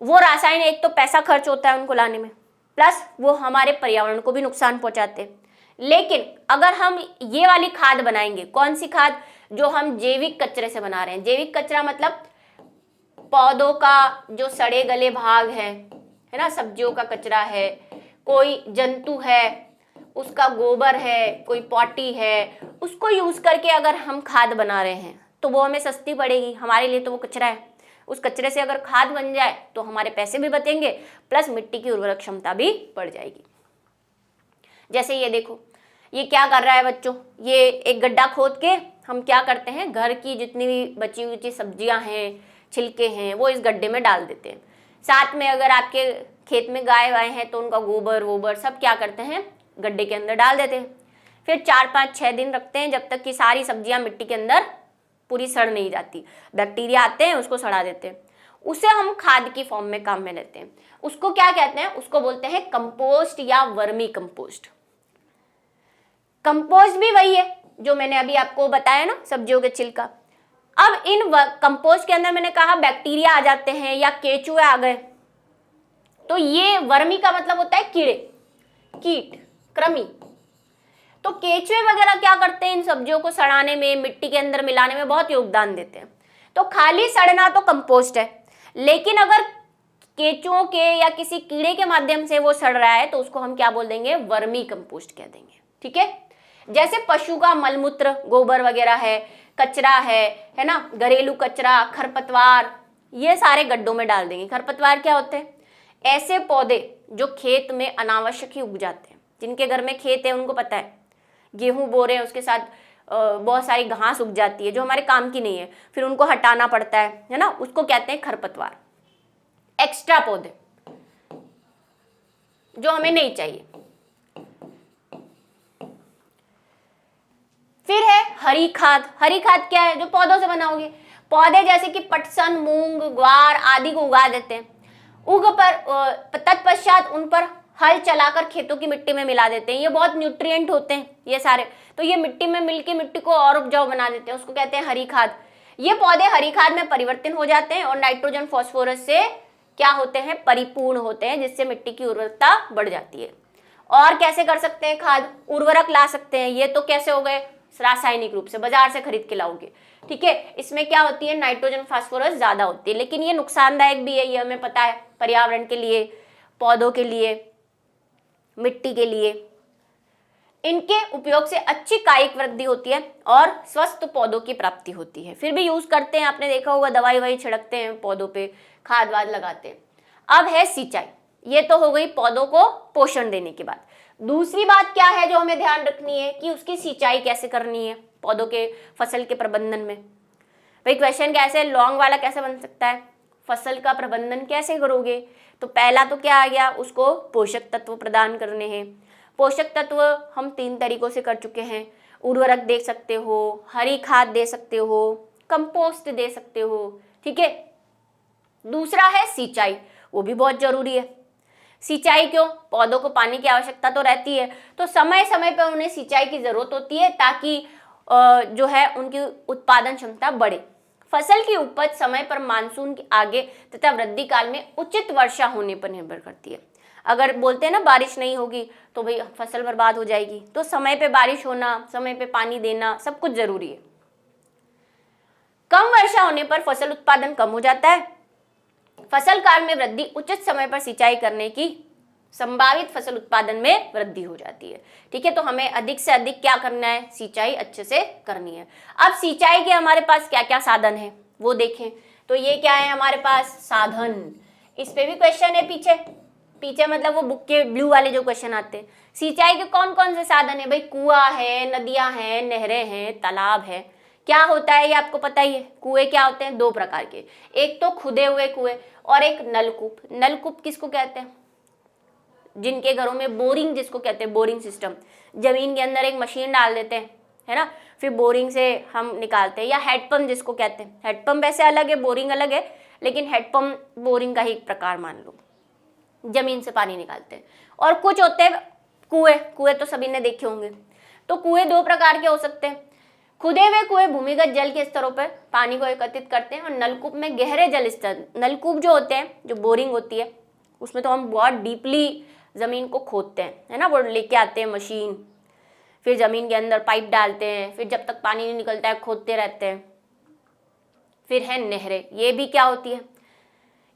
वो रासायन एक तो पैसा खर्च होता है उनको लाने में, प्लस वो हमारे पर्यावरण को भी नुकसान पहुंचाते हैं। लेकिन अगर हम ये वाली खाद बनाएंगे, कौन सी खाद? जो हम जैविक कचरे से बना रहे हैं। जैविक कचरा मतलब पौधों का जो सड़े गले भाग है ना, सब्जियों का कचरा है, कोई जंतु है उसका गोबर है, कोई पॉटी है, उसको यूज करके अगर हम खाद बना रहे हैं तो वो हमें सस्ती पड़ेगी। हमारे लिए तो वो कचरा है। उस कचरे से अगर खाद बन जाए तो हमारे पैसे भी बचेंगे, प्लस मिट्टी की उर्वरक क्षमता भी बढ़ जाएगी। जैसे ये देखो, ये क्या कर रहा है बच्चों? ये एक गड्ढा खोद के हम क्या करते हैं, घर की जितनी भी बची हुई सब्जियां हैं, छिलके हैं, वो इस गड्ढे में डाल देते हैं। साथ में अगर आपके खेत में गाय वाय हैं तो उनका गोबर वोबर सब क्या करते हैं, गड्ढे के अंदर डाल देते हैं। फिर 4-5-6 दिन रखते हैं, जब तक कि सारी सब्जियां मिट्टी के अंदर पूरी सड़ नहीं जाती। बैक्टीरिया आते हैं, उसको सड़ा देते हैं। उसे हम खाद की फॉर्म में काम में लेते हैं। उसको क्या कहते हैं? उसको बोलते हैं कंपोस्ट या वर्मी कंपोस्ट। कंपोस्ट भी वही है जो मैंने अभी आपको बताया ना, सब्जियों के छिलका। अब इन कंपोस्ट के अंदर मैंने कहा बैक्टीरिया आ जाते हैं या केचुए आ गए, तो ये वर्मी का मतलब होता है कीड़े, कीट, कृमि। तो केचुए वगैरह क्या करते हैं? इन सब्जियों को सड़ाने में, मिट्टी के अंदर मिलाने में बहुत योगदान देते हैं। तो खाली सड़ना तो कंपोस्ट है, लेकिन अगर केचुओं के या किसी कीड़े के माध्यम से वो सड़ रहा है तो उसको हम क्या बोल देंगे? वर्मी कंपोस्ट कह देंगे। ठीक है, जैसे पशु का मलमूत्र, गोबर वगैरह है, कचरा है ना, घरेलू कचरा, खरपतवार, ये सारे गड्ढों में डाल देंगे। खरपतवार क्या होते हैं? ऐसे पौधे जो खेत में अनावश्यक ही उग जाते हैं। जिनके घर में खेत है उनको पता है, गेहूं बो रहे हैं उसके साथ बहुत सारी घास उग जाती है जो हमारे काम की नहीं है, फिर उनको हटाना पड़ता है ना, उसको कहते हैं खरपतवार। एक्स्ट्रा पौधे जो हमें नहीं चाहिए। फिर है हरी खाद। हरी खाद क्या है? जो पौधों से बनाओगे। पौधे जैसे कि पटसन, मूंग, ग्वार आदि को उगा देते हैं। उग पर तत्पश्चात उन पर हल चलाकर खेतों की मिट्टी में मिला देते हैं। ये बहुत न्यूट्रिएंट होते हैं ये सारे, तो ये मिट्टी में मिलके मिट्टी को और उपजाऊ बना देते हैं, उसको कहते हैं हरी खाद। ये पौधे हरी खाद में परिवर्तित हो जाते हैं और नाइट्रोजन फास्फोरस से क्या होते हैं? परिपूर्ण होते हैं, जिससे मिट्टी की उर्वरकता बढ़ जाती है। और कैसे कर सकते हैं खाद? उर्वरक ला सकते हैं। ये तो कैसे हो गए? रासायनिक रूप से बाजार से खरीद के लाओगे। ठीक है, इसमें क्या होती है? नाइट्रोजन फास्फोरस ज्यादा होती है, लेकिन ये नुकसानदायक भी है, ये हमें पता है पर्यावरण के लिए, पौधों के लिए, मिट्टी के लिए। इनके उपयोग से अच्छी कायिक वृद्धि होती है और स्वस्थ पौधों की प्राप्ति होती है। फिर भी यूज करते हैं, आपने देखा होगा दवाई वही छिड़कते हैं पौधों पे, खाद वाद लगाते हैं। अब है सिंचाई, ये तो हो गई पौधों को पोषण देने की बात। दूसरी बात क्या है जो हमें ध्यान रखनी है कि उसकी सिंचाई कैसे करनी है पौधों के फसल के प्रबंधन में। भाई क्वेश्चन कैसे लॉन्ग वाला कैसे बन सकता है, फसल का प्रबंधन कैसे करोगे, तो पहला तो क्या आ गया, उसको पोषक तत्व प्रदान करने हैं। पोषक तत्व हम 3 तरीकों से कर चुके हैं, उर्वरक दे सकते हो, हरी खाद दे सकते हो, कंपोस्ट दे सकते हो, ठीक है। दूसरा है सिंचाई, वो भी बहुत जरूरी है। सिंचाई क्यों, पौधों को पानी की आवश्यकता तो रहती है, तो समय समय पर उन्हें सिंचाई की जरूरत होती है ताकि जो है उनकी उत्पादन क्षमता बढ़े। फसल की उपज समय पर मानसून के आगे तथा वृद्धि काल में उचित वर्षा होने पर निर्भर करती है। अगर बोलते हैं ना बारिश नहीं होगी तो भाई फसल बर्बाद हो जाएगी, तो समय पे बारिश होना, समय पे पानी देना सब कुछ जरूरी है। कम वर्षा होने पर फसल उत्पादन कम हो जाता है। फसल काल में वृद्धि उचित समय पर सिंचाई करने की संभावित फसल उत्पादन में वृद्धि हो जाती है, ठीक है। तो हमें अधिक से अधिक क्या करना है, सिंचाई अच्छे से करनी है। अब सिंचाई के हमारे पास क्या क्या साधन है वो देखें, तो ये क्या है हमारे पास साधन, इस पे भी क्वेश्चन है पीछे पीछे मतलब वो बुक के ब्लू वाले जो क्वेश्चन आते हैं। सिंचाई के कौन कौन से साधन है, भाई कुआं है, नदियां हैं, नहरें हैं, तालाब है। क्या होता है ये आपको पता ही है, कुएं क्या होते हैं, 2 प्रकार के, एक तो खुदे हुए कुएं और एक नलकूप। नलकूप किसको कहते हैं, जिनके घरों में बोरिंग जिसको कहते हैं, बोरिंग सिस्टम, जमीन के अंदर एक मशीन डाल देते हैं, है ना, फिर बोरिंग से हम निकालते हैं। या हेडपंप जिसको कहते हैं, हेडपंप वैसे अलग है, बोरिंग अलग है, लेकिन हेडपंप बोरिंग का ही एक प्रकार मान लो, जमीन से पानी निकालते हैं। और कुछ होते हैं कुएं, कुएं तो सभी ने देखे होंगे। तो कुएं 2 प्रकार के हो सकते हैं, खुदे हुए कुएं भूमिगत जल के स्तरों पर पानी को एकत्रित करते हैं, और नलकूप में गहरे जल स्तर। नलकूप जो होते हैं, जो बोरिंग होती है, उसमें तो हम बहुत डीपली जमीन को खोदते हैं, है ना, वो लेके आते हैं मशीन, फिर जमीन के अंदर पाइप डालते हैं, फिर जब तक पानी नहीं निकलता है खोदते रहते हैं। फिर है नहरें, ये भी क्या होती है,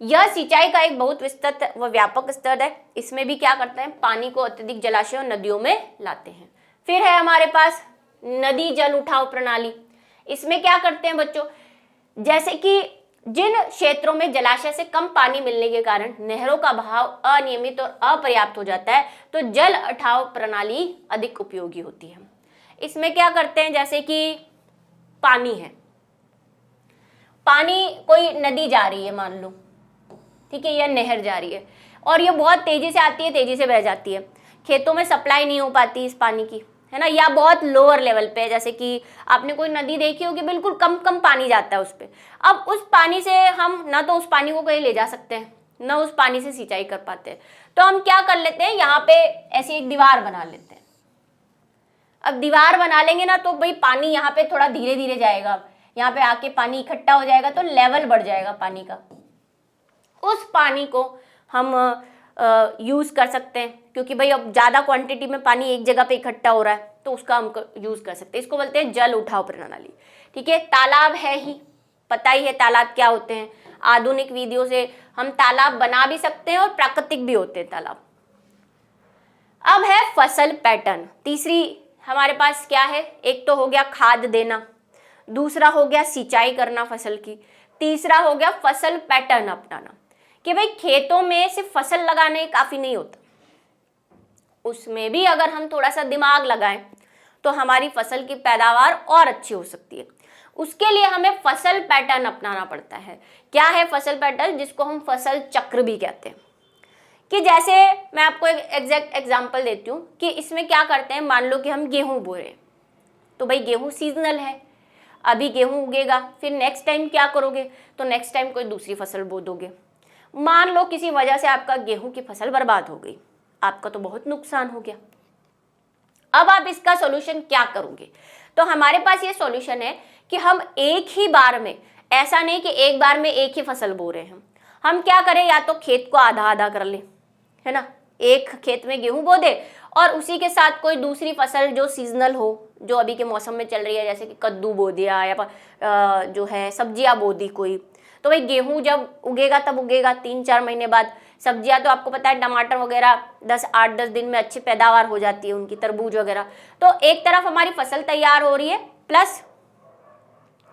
यह सिंचाई का एक बहुत विस्तृत व व्यापक स्तर है। इसमें भी क्या करते हैं, पानी को अत्यधिक जलाशय और नदियों में लाते हैं। फिर है हमारे पास नदी जल उठाव प्रणाली। इसमें क्या करते हैं बच्चों, जैसे कि जिन क्षेत्रों में जलाशय से कम पानी मिलने के कारण नहरों का बहाव अनियमित और अपर्याप्त हो जाता है, तो जल उठाव प्रणाली अधिक उपयोगी होती है। इसमें क्या करते हैं, जैसे कि पानी है, पानी कोई नदी जा रही है मान लो, ठीक है, या नहर जा रही है, और ये बहुत तेजी से आती है, तेजी से बह जाती है, खेतों में सप्लाई नहीं हो पाती इस पानी की, है ना, या बहुत लोअर लेवल पे, जैसे कि आपने कोई नदी देखी होगी, बिल्कुल कम कम पानी जाता है उस पे। अब उस पानी से हम ना तो उस पानी को कहीं ले जा सकते हैं, ना उस पानी से सिंचाई कर पाते हैं, तो हम क्या कर लेते हैं, यहाँ पे ऐसी एक दीवार बना लेते हैं। अब दीवार बना लेंगे ना तो भाई पानी यहाँ पे थोड़ा धीरे धीरे जाएगा, यहाँ पे आके पानी इकट्ठा हो जाएगा, तो लेवल बढ़ जाएगा पानी का। उस पानी को हम यूज कर सकते हैं, क्योंकि भाई अब ज्यादा क्वांटिटी में पानी एक जगह पे इकट्ठा हो रहा है, तो उसका हम यूज कर सकते हैं। इसको बोलते हैं जल उठाव प्रणाली, ठीक है। तालाब है ही, पता ही है तालाब क्या होते हैं, आधुनिक विधियों से हम तालाब बना भी सकते हैं और प्राकृतिक भी होते हैं तालाब। अब है फसल पैटर्न। तीसरी हमारे पास क्या है, एक तो हो गया खाद देना, दूसरा हो गया सिंचाई करना फसल की, तीसरा हो गया फसल पैटर्न अपनाना, कि भाई खेतों में सिर्फ फसल लगाने काफी नहीं होता, उसमें भी अगर हम थोड़ा सा दिमाग लगाएं तो हमारी फसल की पैदावार और अच्छी हो सकती है। उसके लिए हमें फसल पैटर्न अपनाना पड़ता है। क्या है फसल पैटर्न, जिसको हम फसल चक्र भी कहते हैं। कि जैसे मैं आपको एक एग्जैक्ट एग्जांपल देती हूँ कि इसमें क्या करते हैं, मान लो कि हम गेहूं बो रहे हैं, तो भाई गेहूं सीजनल है, अभी गेहूं उगेगा, फिर नेक्स्ट टाइम क्या करोगे, तो नेक्स्ट टाइम कोई दूसरी फसल बो दोगे। मान लो किसी वजह से आपका गेहूं की फसल बर्बाद हो गई, आपका तो बहुत नुकसान हो गया। अब आप इसका सॉल्यूशन क्या करोगे, तो हमारे पास ये सॉल्यूशन है कि हम एक ही बार में, ऐसा नहीं कि एक बार में एक ही फसल बो रहे हैं, हम क्या करें, या तो खेत को आधा आधा कर ले, है ना, एक खेत में गेहूं बो दे और उसी के साथ कोई दूसरी फसल जो सीजनल हो, जो अभी के मौसम में चल रही है, जैसे कि कद्दू बो दिया या जो है सब्जियां बो दी कोई, तो भाई गेहूं जब उगेगा तब उगेगा, 3-4 महीने बाद सब्जियां तो आपको पता है टमाटर वगैरह 8-10 दिन में अच्छी पैदावार हो जाती है उनकी, तरबूज वगैरह। तो एक तरफ हमारी फसल तैयार हो रही है, प्लस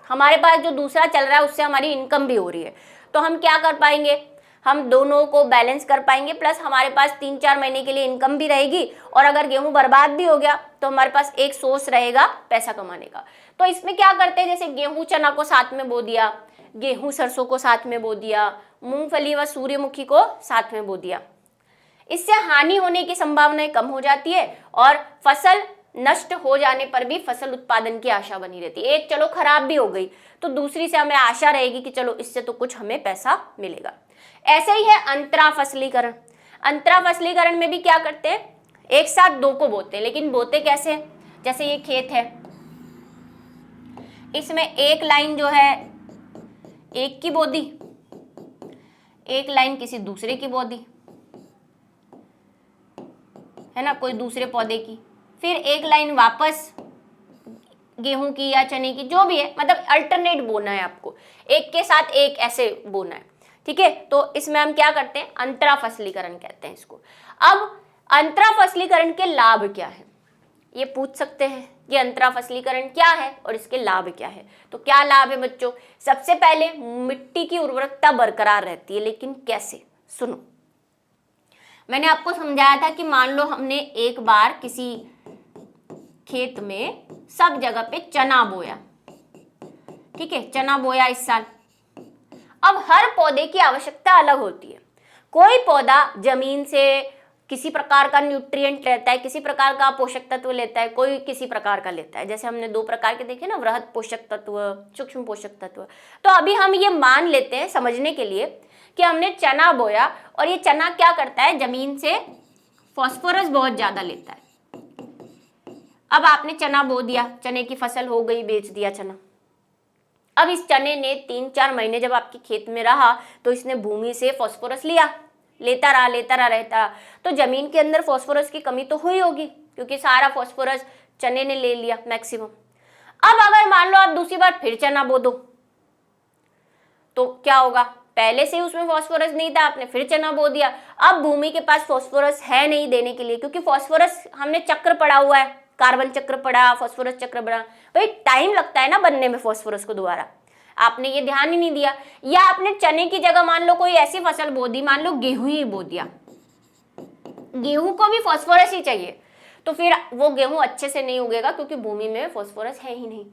हमारे पास जो दूसरा चल रहा है उससे हमारी इनकम भी हो रही है। तो हम क्या कर पाएंगे, हम दोनों को बैलेंस कर पाएंगे, प्लस हमारे पास 3-4 महीने के लिए इनकम भी रहेगी, और अगर गेहूं बर्बाद भी हो गया तो हमारे पास एक सोर्स रहेगा पैसा कमाने का। तो इसमें क्या करते हैं, जैसे गेहूं चना को साथ में बो दिया, गेहूं सरसों को साथ में बो दिया, मूंगफली व सूर्यमुखी को साथ में बो दिया। इससे हानि होने की संभावनाएं कम हो जाती है और फसल नष्ट हो जाने पर भी फसल उत्पादन की आशा बनी रहती है। एक चलो खराब भी हो गई तो दूसरी से हमें आशा रहेगी कि चलो इससे तो कुछ हमें पैसा मिलेगा। ऐसे ही है अंतरा फसलीकरण। अंतरा फसलीकरण में भी क्या करते हैं, एक साथ दो को बोते हैं, लेकिन बोते कैसे, जैसे ये खेत है, इसमें एक लाइन जो है एक की बो दी, एक लाइन किसी दूसरे की बो दी, है ना, कोई दूसरे पौधे की, फिर एक लाइन वापस गेहूं की या चने की, जो भी है, मतलब अल्टरनेट बोना है आपको, एक के साथ एक ऐसे बोना है, ठीक है। तो इसमें हम क्या करते हैं, अंतरा फसलीकरण कहते हैं इसको। अब अंतरा फसलीकरण के लाभ क्या है, ये पूछ सकते हैं कि अंतरा फसलीकरण क्या है और इसके लाभ क्या है। तो क्या लाभ है बच्चों, सबसे पहले मिट्टी की उर्वरकता बरकरार रहती है, लेकिन कैसे, सुनो। मैंने आपको समझाया था कि मान लो हमने एक बार किसी खेत में सब जगह पे चना बोया, ठीक है, चना बोया इस साल। अब हर पौधे की आवश्यकता अलग होती है। कोई पौधा जमीन से किसी प्रकार का न्यूट्रिएंट लेता है, किसी प्रकार का पोषक तत्व लेता है, कोई किसी प्रकार का लेता है। जैसे हमने 2 प्रकार के देखे ना, वृहद पोषक तत्व, सूक्ष्म पोषक तत्व। तो अभी हम ये मान लेते हैं समझने के लिए कि हमने चना बोया और ये चना क्या करता है, जमीन से फास्फोरस बहुत ज्यादा लेता है। अब आपने चना बो दिया, चने की फसल हो गई, बेच दिया चना। अब इस चने ने 3-4 महीने जब आपके खेत में रहा तो इसने भूमि से फास्फोरस लिया, लेता रहा। तो जमीन के अंदर फास्फोरस की कमी तो हुई होगी, क्योंकि सारा फास्फोरस चने ने ले लिया मैक्सिमम। अब अगर मान लो आप दूसरी बार फिर चना बो दो तो क्या होगा, पहले से ही उसमें फास्फोरस नहीं था, आपने फिर चना बो दिया। अब भूमि के पास फास्फोरस है नहीं देने के लिए, क्योंकि फास्फोरस हमने चक्र पड़ा हुआ है, कार्बन चक्र पड़ा, फास्फोरस चक्र पड़ा, भाई टाइम लगता है ना बनने में फास्फोरस को दोबारा, आपने ये ध्यान ही नहीं दिया। या आपने चने की जगह मान लो कोई ऐसी फसल बो दी, मान लो गेहूं ही बो दिया, गेहूं को भी फास्फोरस ही चाहिए, तो फिर वो गेहूं अच्छे से नहीं उगेगा, क्योंकि भूमि में फास्फोरस है ही नहीं।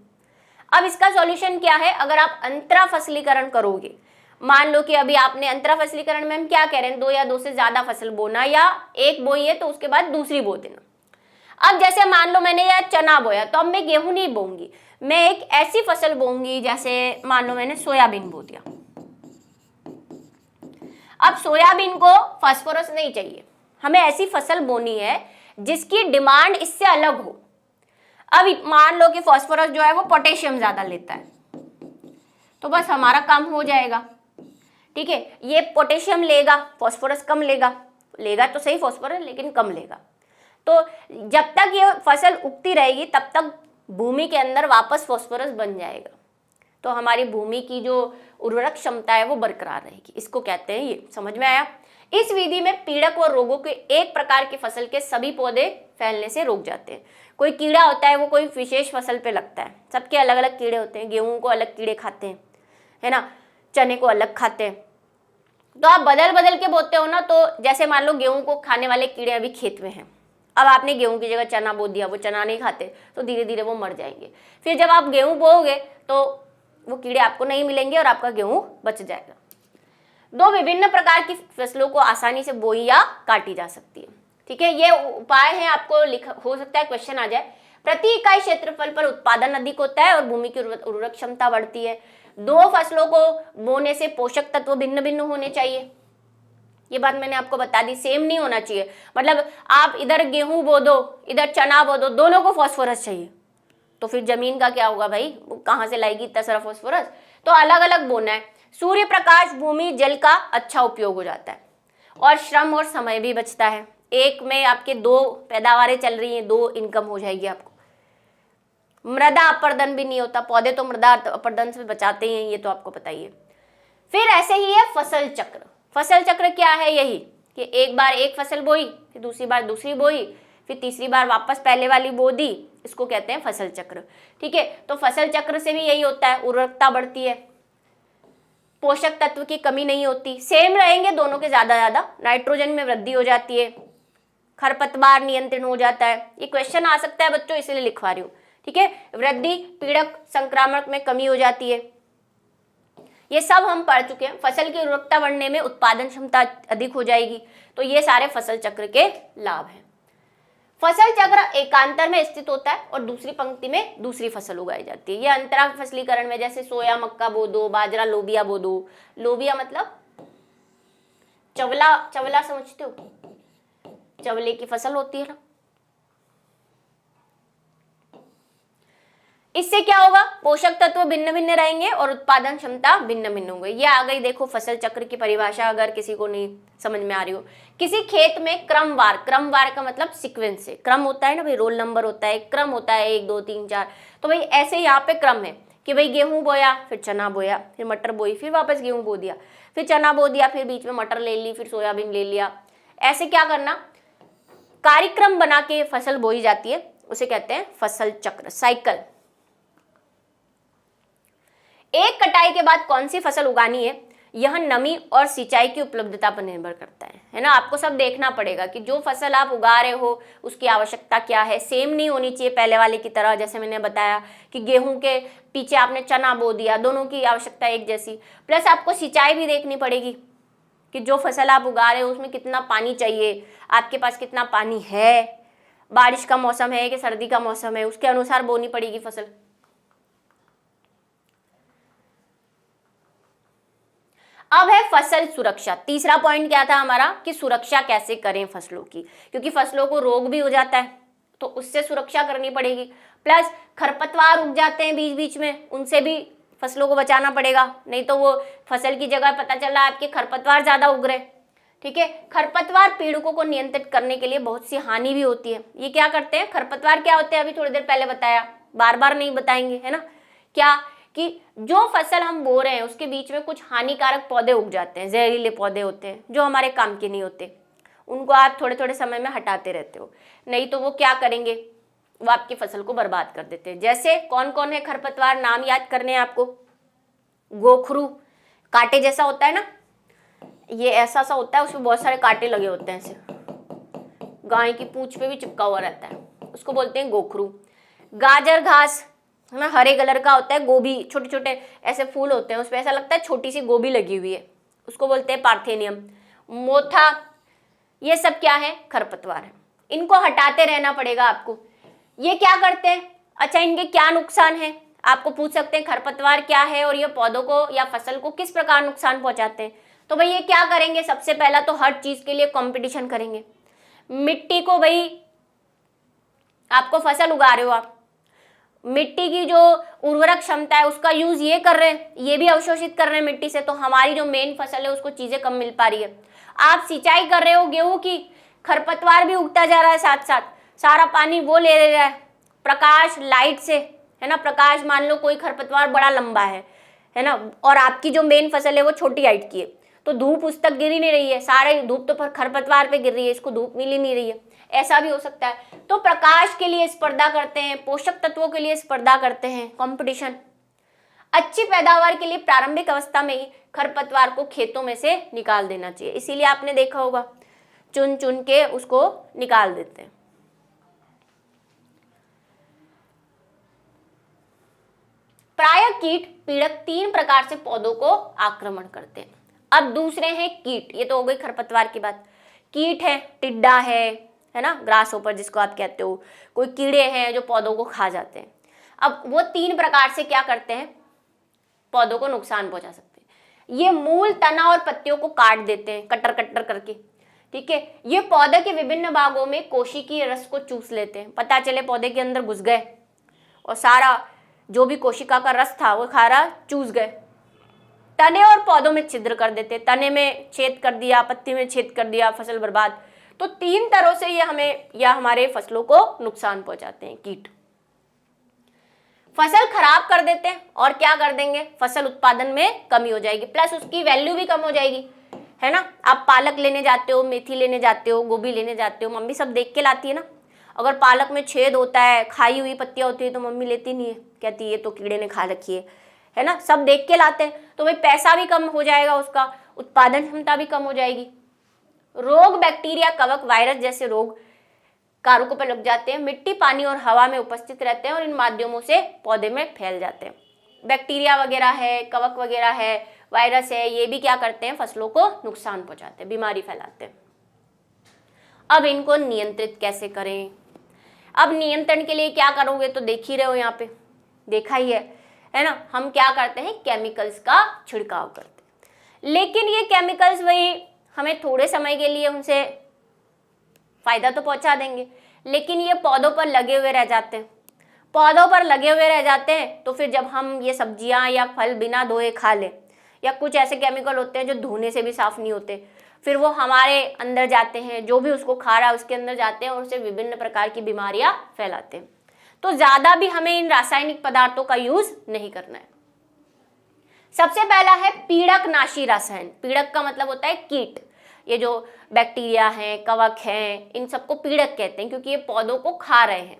अब इसका सॉल्यूशन क्या है, अगर आप अंतरा फसलीकरण करोगे, मान लो कि अभी आपने अंतरा फसलीकरण में हम क्या कह रहे हैं, 2 या 2 से ज्यादा फसल बोना, या एक बोई है तो उसके बाद दूसरी बो देना। अब जैसे मान लो मैंने यह चना बोया, तो अब मैं गेहूं नहीं बोऊंगी, मैं एक ऐसी फसल बोऊंगी, जैसे मान लो मैंने सोयाबीन बो दिया। अब सोयाबीन को फास्फोरस नहीं चाहिए, हमें ऐसी फसल बोनी है जिसकी डिमांड इससे अलग हो। अब मान लो कि फास्फोरस जो है वो पोटेशियम ज्यादा लेता है, तो बस हमारा काम हो जाएगा, ठीक है। ये पोटेशियम लेगा, फास्फोरस कम लेगा तो सही फास्फोरस, लेकिन कम लेगा। तो जब तक ये फसल उगती रहेगी तब तक भूमि के अंदर वापस फास्फोरस बन जाएगा, तो हमारी भूमि की जो उर्वरक क्षमता है वो बरकरार रहेगी। इसको कहते हैं, ये समझ में आया। इस विधि में पीड़क व रोगों के एक प्रकार की फसल के सभी पौधे फैलने से रोक जाते हैं। कोई कीड़ा होता है वो कोई विशेष फसल पे लगता है, सबके अलग अलग कीड़े होते हैं, गेहूं को अलग कीड़े खाते हैं, है ना, चने को अलग खाते हैं। तो आप बदल बदल के बोते हो ना, तो जैसे मान लो गेहूं को खाने वाले कीड़े अभी खेत में हैं, अब आपने गेहूं की जगह चना बो दिया, वो चना नहीं खाते, तो धीरे धीरे वो मर जाएंगे। फिर जब आप गेहूं बोओगे तो वो कीड़े आपको नहीं मिलेंगे और आपका गेहूं बच जाएगा। 2 विभिन्न प्रकार की फसलों को आसानी से बोई या काटी जा सकती है, ठीक है। ये उपाय है, आपको हो सकता है क्वेश्चन आ जाए। प्रति इकाई क्षेत्रफल पर उत्पादन अधिक होता है और भूमि की उर्वरक क्षमता बढ़ती है। 2 फसलों को बोने से पोषक तत्व भिन्न भिन्न होने चाहिए, ये बात मैंने आपको बता दी, सेम नहीं होना चाहिए। मतलब आप इधर गेहूं बो दो, इधर चना बो दो, दोनों को फास्फोरस चाहिए, तो फिर जमीन का क्या होगा भाई, वो कहाँ से लाएगी इतना सारा फास्फोरस। तो अलग अलग बोना है। सूर्य प्रकाश, भूमि, जल का अच्छा उपयोग हो जाता है और श्रम और समय भी बचता है। एक में आपके 2 पैदावारें चल रही हैं, 2 इनकम हो जाएगी आपको। मृदा अपरदन भी नहीं होता, पौधे तो मृदा अपरदन से बचाते हैं, ये तो आपको पता ही है। फिर ऐसे ही है फसल चक्र। फसल चक्र क्या है? यही कि एक बार एक फसल बोई, फिर दूसरी बार दूसरी बोई, फिर तीसरी बार वापस पहले वाली बो दी, इसको कहते हैं फसल चक्र। ठीक है, तो फसल चक्र से भी यही होता है, उर्वरकता बढ़ती है, पोषक तत्व की कमी नहीं होती, सेम रहेंगे दोनों के ज्यादा, नाइट्रोजन में वृद्धि हो जाती है, खरपतवार नियंत्रण हो जाता है। ये क्वेश्चन आ सकता है बच्चों, इसलिए लिखवा रही हूँ। ठीक है, वृद्धि, पीड़क, संक्रामक में कमी हो जाती है, ये सब हम पढ़ चुके हैं। फसल की उर्वरकता बढ़ने में उत्पादन क्षमता अधिक हो जाएगी। तो ये सारे फसल चक्र के लाभ हैं। फसल चक्र एकांतर में स्थित होता है और दूसरी पंक्ति में दूसरी फसल उगाई जाती है। ये अंतरा फसलीकरण में जैसे सोया मक्का बो दो, बाजरा लोबिया बो दो। लोबिया मतलब चवला, चवला समझते हो, चवले की फसल होती है ना। इससे क्या होगा? पोषक तत्व भिन्न भिन्न रहेंगे और उत्पादन क्षमता भिन्न भिन्न होंगे। ये आ गई देखो फसल चक्र की परिभाषा, अगर किसी को नहीं समझ में आ रही हो। किसी खेत में क्रमवार, क्रमवार का मतलब सीक्वेंस से, क्रम होता है ना भाई, रोल नंबर होता है, क्रम होता है 1 2 3 4, तो भाई ऐसे यहाँ पे क्रम है कि भाई गेहूं बोया, फिर चना बोया, फिर मटर बोई, फिर वापस गेहूं बो दिया, फिर चना बो दिया, फिर बीच में मटर ले ली, फिर सोयाबीन ले लिया। ऐसे क्या करना, कार्यक्रम बना के फसल बोई जाती है, उसे कहते हैं फसल चक्र, साइकिल। एक कटाई के बाद कौन सी फसल उगानी है, यह नमी और सिंचाई की उपलब्धता पर निर्भर करता है ना। आपको सब देखना पड़ेगा कि जो फसल आप उगा रहे हो उसकी आवश्यकता क्या है। सेम नहीं होनी चाहिए पहले वाले की तरह, जैसे मैंने बताया कि गेहूं के पीछे आपने चना बो दिया, दोनों की आवश्यकता एक जैसी। प्लस आपको सिंचाई भी देखनी पड़ेगी कि जो फसल आप उगा रहे हो उसमें कितना पानी चाहिए, आपके पास कितना पानी है, बारिश का मौसम है कि सर्दी का मौसम है, उसके अनुसार बोनी पड़ेगी फसल। अब है फसल सुरक्षा। तीसरा पॉइंट क्या था हमारा कि सुरक्षा कैसे करें फसलों की, क्योंकि फसलों को रोग भी हो जाता है तो उससे सुरक्षा करनी पड़ेगी। प्लस खरपतवार उग जाते हैं बीच बीच में, उनसे भी फसलों को बचाना पड़ेगा, नहीं तो वो फसल की जगह पता चला आपके खरपतवार ज्यादा उग रहे। ठीक है, खरपतवार पीड़कों को नियंत्रित करने के लिए बहुत सी हानि भी होती है। ये क्या करते हैं, खरपतवार क्या होते हैं अभी थोड़ी देर पहले बताया, बार बार नहीं बताएंगे, है ना। क्या कि जो फसल हम बो रहे हैं उसके बीच में कुछ हानिकारक पौधे उग जाते हैं, जहरीले पौधे होते हैं जो हमारे काम के नहीं होते, उनको आप थोड़े थोड़े समय में हटाते रहते हो, नहीं तो वो क्या करेंगे, वो आपकी फसल को बर्बाद कर देते हैं। जैसे कौन कौन है खरपतवार, नाम याद करने हैं आपको। गोखरू, कांटे जैसा होता है ना, ये ऐसा सा होता है, उसमें बहुत सारे कांटे लगे होते हैं, ऐसे गाय की पूंछ पे भी चिपका हुआ रहता है, उसको बोलते हैं गोखरू। गाजर घास है ना, हरे कलर का होता है। गोभी, छोटे छोटे ऐसे फूल होते हैं, उसपे ऐसा लगता है छोटी सी गोभी लगी हुई है, उसको बोलते हैं पार्थेनियम। मोथा, ये सब क्या है, खरपतवार है, इनको हटाते रहना पड़ेगा आपको। ये क्या करते हैं, अच्छा इनके क्या नुकसान है, आपको पूछ सकते हैं खरपतवार क्या है और ये पौधों को या फसल को किस प्रकार नुकसान पहुंचाते हैं। तो भाई ये क्या करेंगे, सबसे पहला तो हर चीज के लिए कंपटीशन करेंगे। मिट्टी को, भाई आपको फसल उगा रहे हो आप, मिट्टी की जो उर्वरक क्षमता है उसका यूज ये कर रहे हैं, ये भी अवशोषित कर रहे हैं मिट्टी से, तो हमारी जो मेन फसल है उसको चीजें कम मिल पा रही है। आप सिंचाई कर रहे हो गेहूं की, खरपतवार भी उगता जा रहा है साथ साथ, सारा पानी वो ले रहा है, प्रकाश लाइट से, है ना। प्रकाश, मान लो कोई खरपतवार बड़ा लंबा है ना, और आपकी जो मेन फसल है वो छोटी हाइट की है, तो धूप उस तक गिर ही नहीं रही है, सारे धूप तो खरपतवार पे गिर रही है, इसको धूप मिल ही नहीं रही है, ऐसा भी हो सकता है। तो प्रकाश के लिए स्पर्धा करते हैं, पोषक तत्वों के लिए स्पर्धा करते हैं, कंपटीशन। अच्छी पैदावार के लिए प्रारंभिक अवस्था में ही खरपतवार को खेतों में से निकाल देना चाहिए, इसीलिए आपने देखा होगा चुन चुन के उसको निकाल देते हैं। प्रायः कीट पीड़क 3 प्रकार से पौधों को आक्रमण करते हैं। अब दूसरे हैं कीट, ये तो हो गई खरपतवार की बात। कीट है, टिड्डा है ना, ग्रास होपर जिसको आप कहते हो, कोई कीड़े हैं जो पौधों को खा जाते हैं। अब वो 3 प्रकार से क्या करते हैं, पौधों को नुकसान पहुंचा सकते हैं। ये मूल, तना और पत्तियों को काट देते हैं, कटर कटर करके। ठीक है, ये पौधे के विभिन्न भागों में कोशिकीय रस को चूस लेते हैं, पता चले पौधे के अंदर घुस गए और सारा जो भी कोशिका का रस था वो खारा चूस गए। तने और पौधों में छिद्र कर देते, तने में छेद कर दिया, पत्ती में छेद कर दिया, फसल बर्बाद। तो 3 तरह से ये हमें या हमारे फसलों को नुकसान पहुंचाते हैं कीट। फसल खराब कर देते हैं और क्या कर देंगे, फसल उत्पादन में कमी हो जाएगी, प्लस उसकी वैल्यू भी कम हो जाएगी। है ना। आप पालक लेने जाते हो, मेथी लेने जाते हो, गोभी लेने जाते हो, मम्मी सब देख के लाती है ना। अगर पालक में छेद होता है, खाई हुई पत्तियां होती है, तो मम्मी लेती नहीं है, कहती है ये तो कीड़े ने खा रखी है ना। सब देख के लाते हैं, तो भाई पैसा भी कम हो जाएगा, उसका उत्पादन क्षमता भी कम हो जाएगी। रोग बैक्टीरिया, कवक, वायरस जैसे रोग कारकों पर लग जाते हैं, मिट्टी, पानी और हवा में उपस्थित रहते हैं और इन माध्यमों से पौधे में फैल जाते हैं। बैक्टीरिया वगैरह है, कवक वगैरह है, वायरस है, ये भी क्या करते हैं, फसलों को नुकसान पहुंचाते हैं, बीमारी फैलाते हैं। अब इनको नियंत्रित कैसे करें? अब नियंत्रण के लिए क्या करोगे, तो देख ही रहे हो, यहाँ पे देखा ही है ना। हम क्या करते हैं, केमिकल्स का छिड़काव करते हैं, लेकिन ये केमिकल्स वही हमें थोड़े समय के लिए उनसे फायदा तो पहुंचा देंगे, लेकिन ये पौधों पर लगे हुए रह जाते हैं। पौधों पर लगे हुए रह जाते हैं तो फिर जब हम ये सब्जियां या फल बिना धोए खा लें, या कुछ ऐसे केमिकल होते हैं जो धोने से भी साफ नहीं होते, फिर वो हमारे अंदर जाते हैं, जो भी उसको खा रहा है उसके अंदर जाते हैं और उससे विभिन्न प्रकार की बीमारियां फैलाते हैं। तो ज्यादा भी हमें इन रासायनिक पदार्थों का यूज नहीं करना है। सबसे पहला है पीड़कनाशी रसायन। पीड़क का मतलब होता है कीट। ये जो बैक्टीरिया हैं, कवक हैं, इन सबको पीड़क कहते हैं क्योंकि ये पौधों को खा रहे हैं।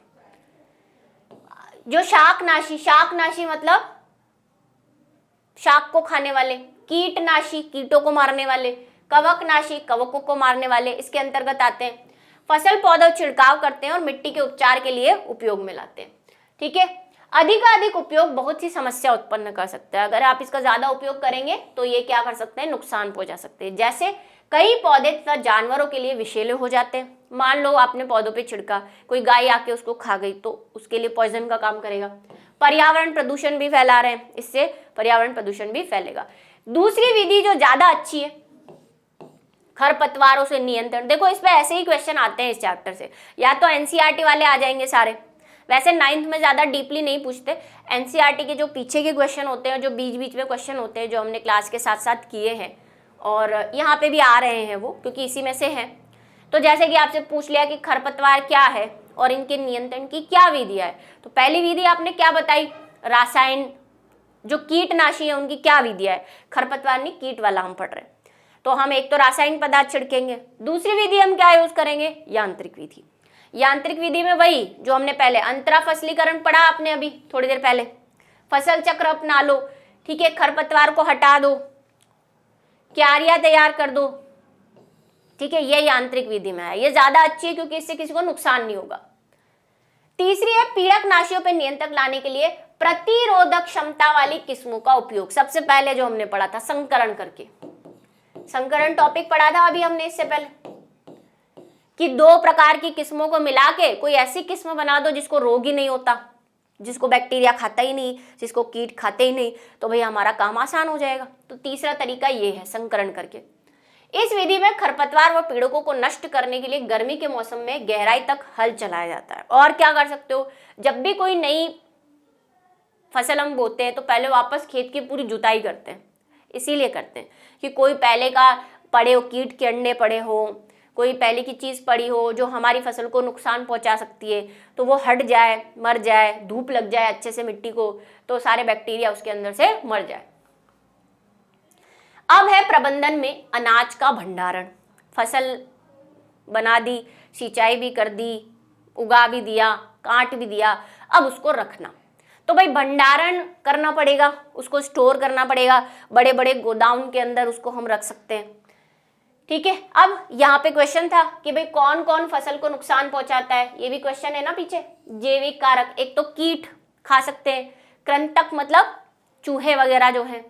जो शाकनाशी, शाकनाशी मतलब शाक को खाने वाले, कीटनाशी कीटों को मारने वाले, कवकनाशी कवकों को मारने वाले इसके अंतर्गत आते हैं। फसल पौधों छिड़काव करते हैं और मिट्टी के उपचार के लिए उपयोग में लाते हैं। ठीक है, अधिक उपयोग बहुत सी समस्या उत्पन्न कर सकता है। अगर आप इसका ज्यादा उपयोग करेंगे तो ये क्या कर सकते हैं, नुकसान पहुंचा सकते हैं। जैसे कई पौधे तथा जानवरों के लिए विषैले हो जाते हैं। मान लो आपने पौधों पे छिड़का, कोई गाय आके उसको खा गई तो उसके लिए पॉइजन का काम करेगा। पर्यावरण प्रदूषण भी फैला रहे हैं, इससे पर्यावरण प्रदूषण भी फैलेगा। दूसरी विधि जो ज्यादा अच्छी है, खरपतवारों से नियंत्रण। देखो इस पे ऐसे ही क्वेश्चन आते हैं इस चैप्टर से, या तो एनसीईआरटी वाले आ जाएंगे सारे। वैसे 9th में ज्यादा डीपली नहीं पूछते, एनसीईआरटी के जो पीछे के क्वेश्चन होते हैं, जो बीच बीच में क्वेश्चन होते हैं, जो हमने क्लास के साथ साथ किए हैं और यहाँ पे भी आ रहे हैं वो, क्योंकि इसी में से हैं। तो जैसे कि आपसे पूछ लिया कि खरपतवार क्या है और इनके नियंत्रण की क्या विधियां है, तो पहली विधि आपने क्या बताई, रासायन जो कीटनाशी है उनकी क्या विधियां है। खरपतवार नहीं, कीट वाला हम पढ़ रहे हैं, तो हम एक तो रासायनिक पदार्थ छिड़केंगे। दूसरी विधि हम क्या यूज करेंगे, यांत्रिक विधि। यांत्रिक विधि में वही जो हमने पहले अंतरा फसलीकरण पढ़ा आपने अभी थोड़ी देर पहले, फसल चक्र अपना लो। ठीक है, खरपतवार को हटा दो, क्यारियां तैयार कर दो। ठीक है, ये यांत्रिक विधि में है, ये ज्यादा अच्छी है क्योंकि इससे किसी को नुकसान नहीं होगा। तीसरी है पीड़कनाशियों पर नियंत्रण लाने के लिए प्रतिरोधक क्षमता वाली किस्मों का उपयोग। सबसे पहले जो हमने पढ़ा था संकरण करके, संकरण टॉपिक पढ़ा था अभी हमने इससे पहले, कि 2 प्रकार की किस्मों को मिला के कोई ऐसी किस्म बना दो जिसको रोग ही नहीं होता, जिसको बैक्टीरिया खाता ही नहीं, जिसको कीट खाते ही नहीं, तो भाई हमारा काम आसान हो जाएगा। तो तीसरा तरीका ये है संकरण करके। इस विधि में खरपतवार व पीड़कों को नष्ट करने के लिए गर्मी के मौसम में गहराई तक हल चलाया जाता है। और क्या कर सकते हो, जब भी कोई नई फसल हम बोते हैं तो पहले वापस खेत की पूरी जुताई करते हैं। इसीलिए करते हैं कि कोई पहले का पड़े हो, कीट के अंडे पड़े हो, कोई पहले की चीज पड़ी हो जो हमारी फसल को नुकसान पहुंचा सकती है, तो वो हट जाए, मर जाए, धूप लग जाए अच्छे से मिट्टी को, तो सारे बैक्टीरिया उसके अंदर से मर जाए। अब है प्रबंधन में अनाज का भंडारण। फसल बना दी, सिंचाई भी कर दी, उगा भी दिया, काट भी दिया, अब उसको रखना। तो भाई भंडारण करना पड़ेगा, उसको स्टोर करना पड़ेगा, बड़े बड़े गोदाम के अंदर उसको हम रख सकते हैं। ठीक है, अब यहाँ पे क्वेश्चन था कि भाई कौन कौन फसल को नुकसान पहुंचाता है, ये भी क्वेश्चन है ना पीछे। जैविक कारक, एक तो कीट खा सकते हैं, कृंतक मतलब चूहे वगैरह जो हैं,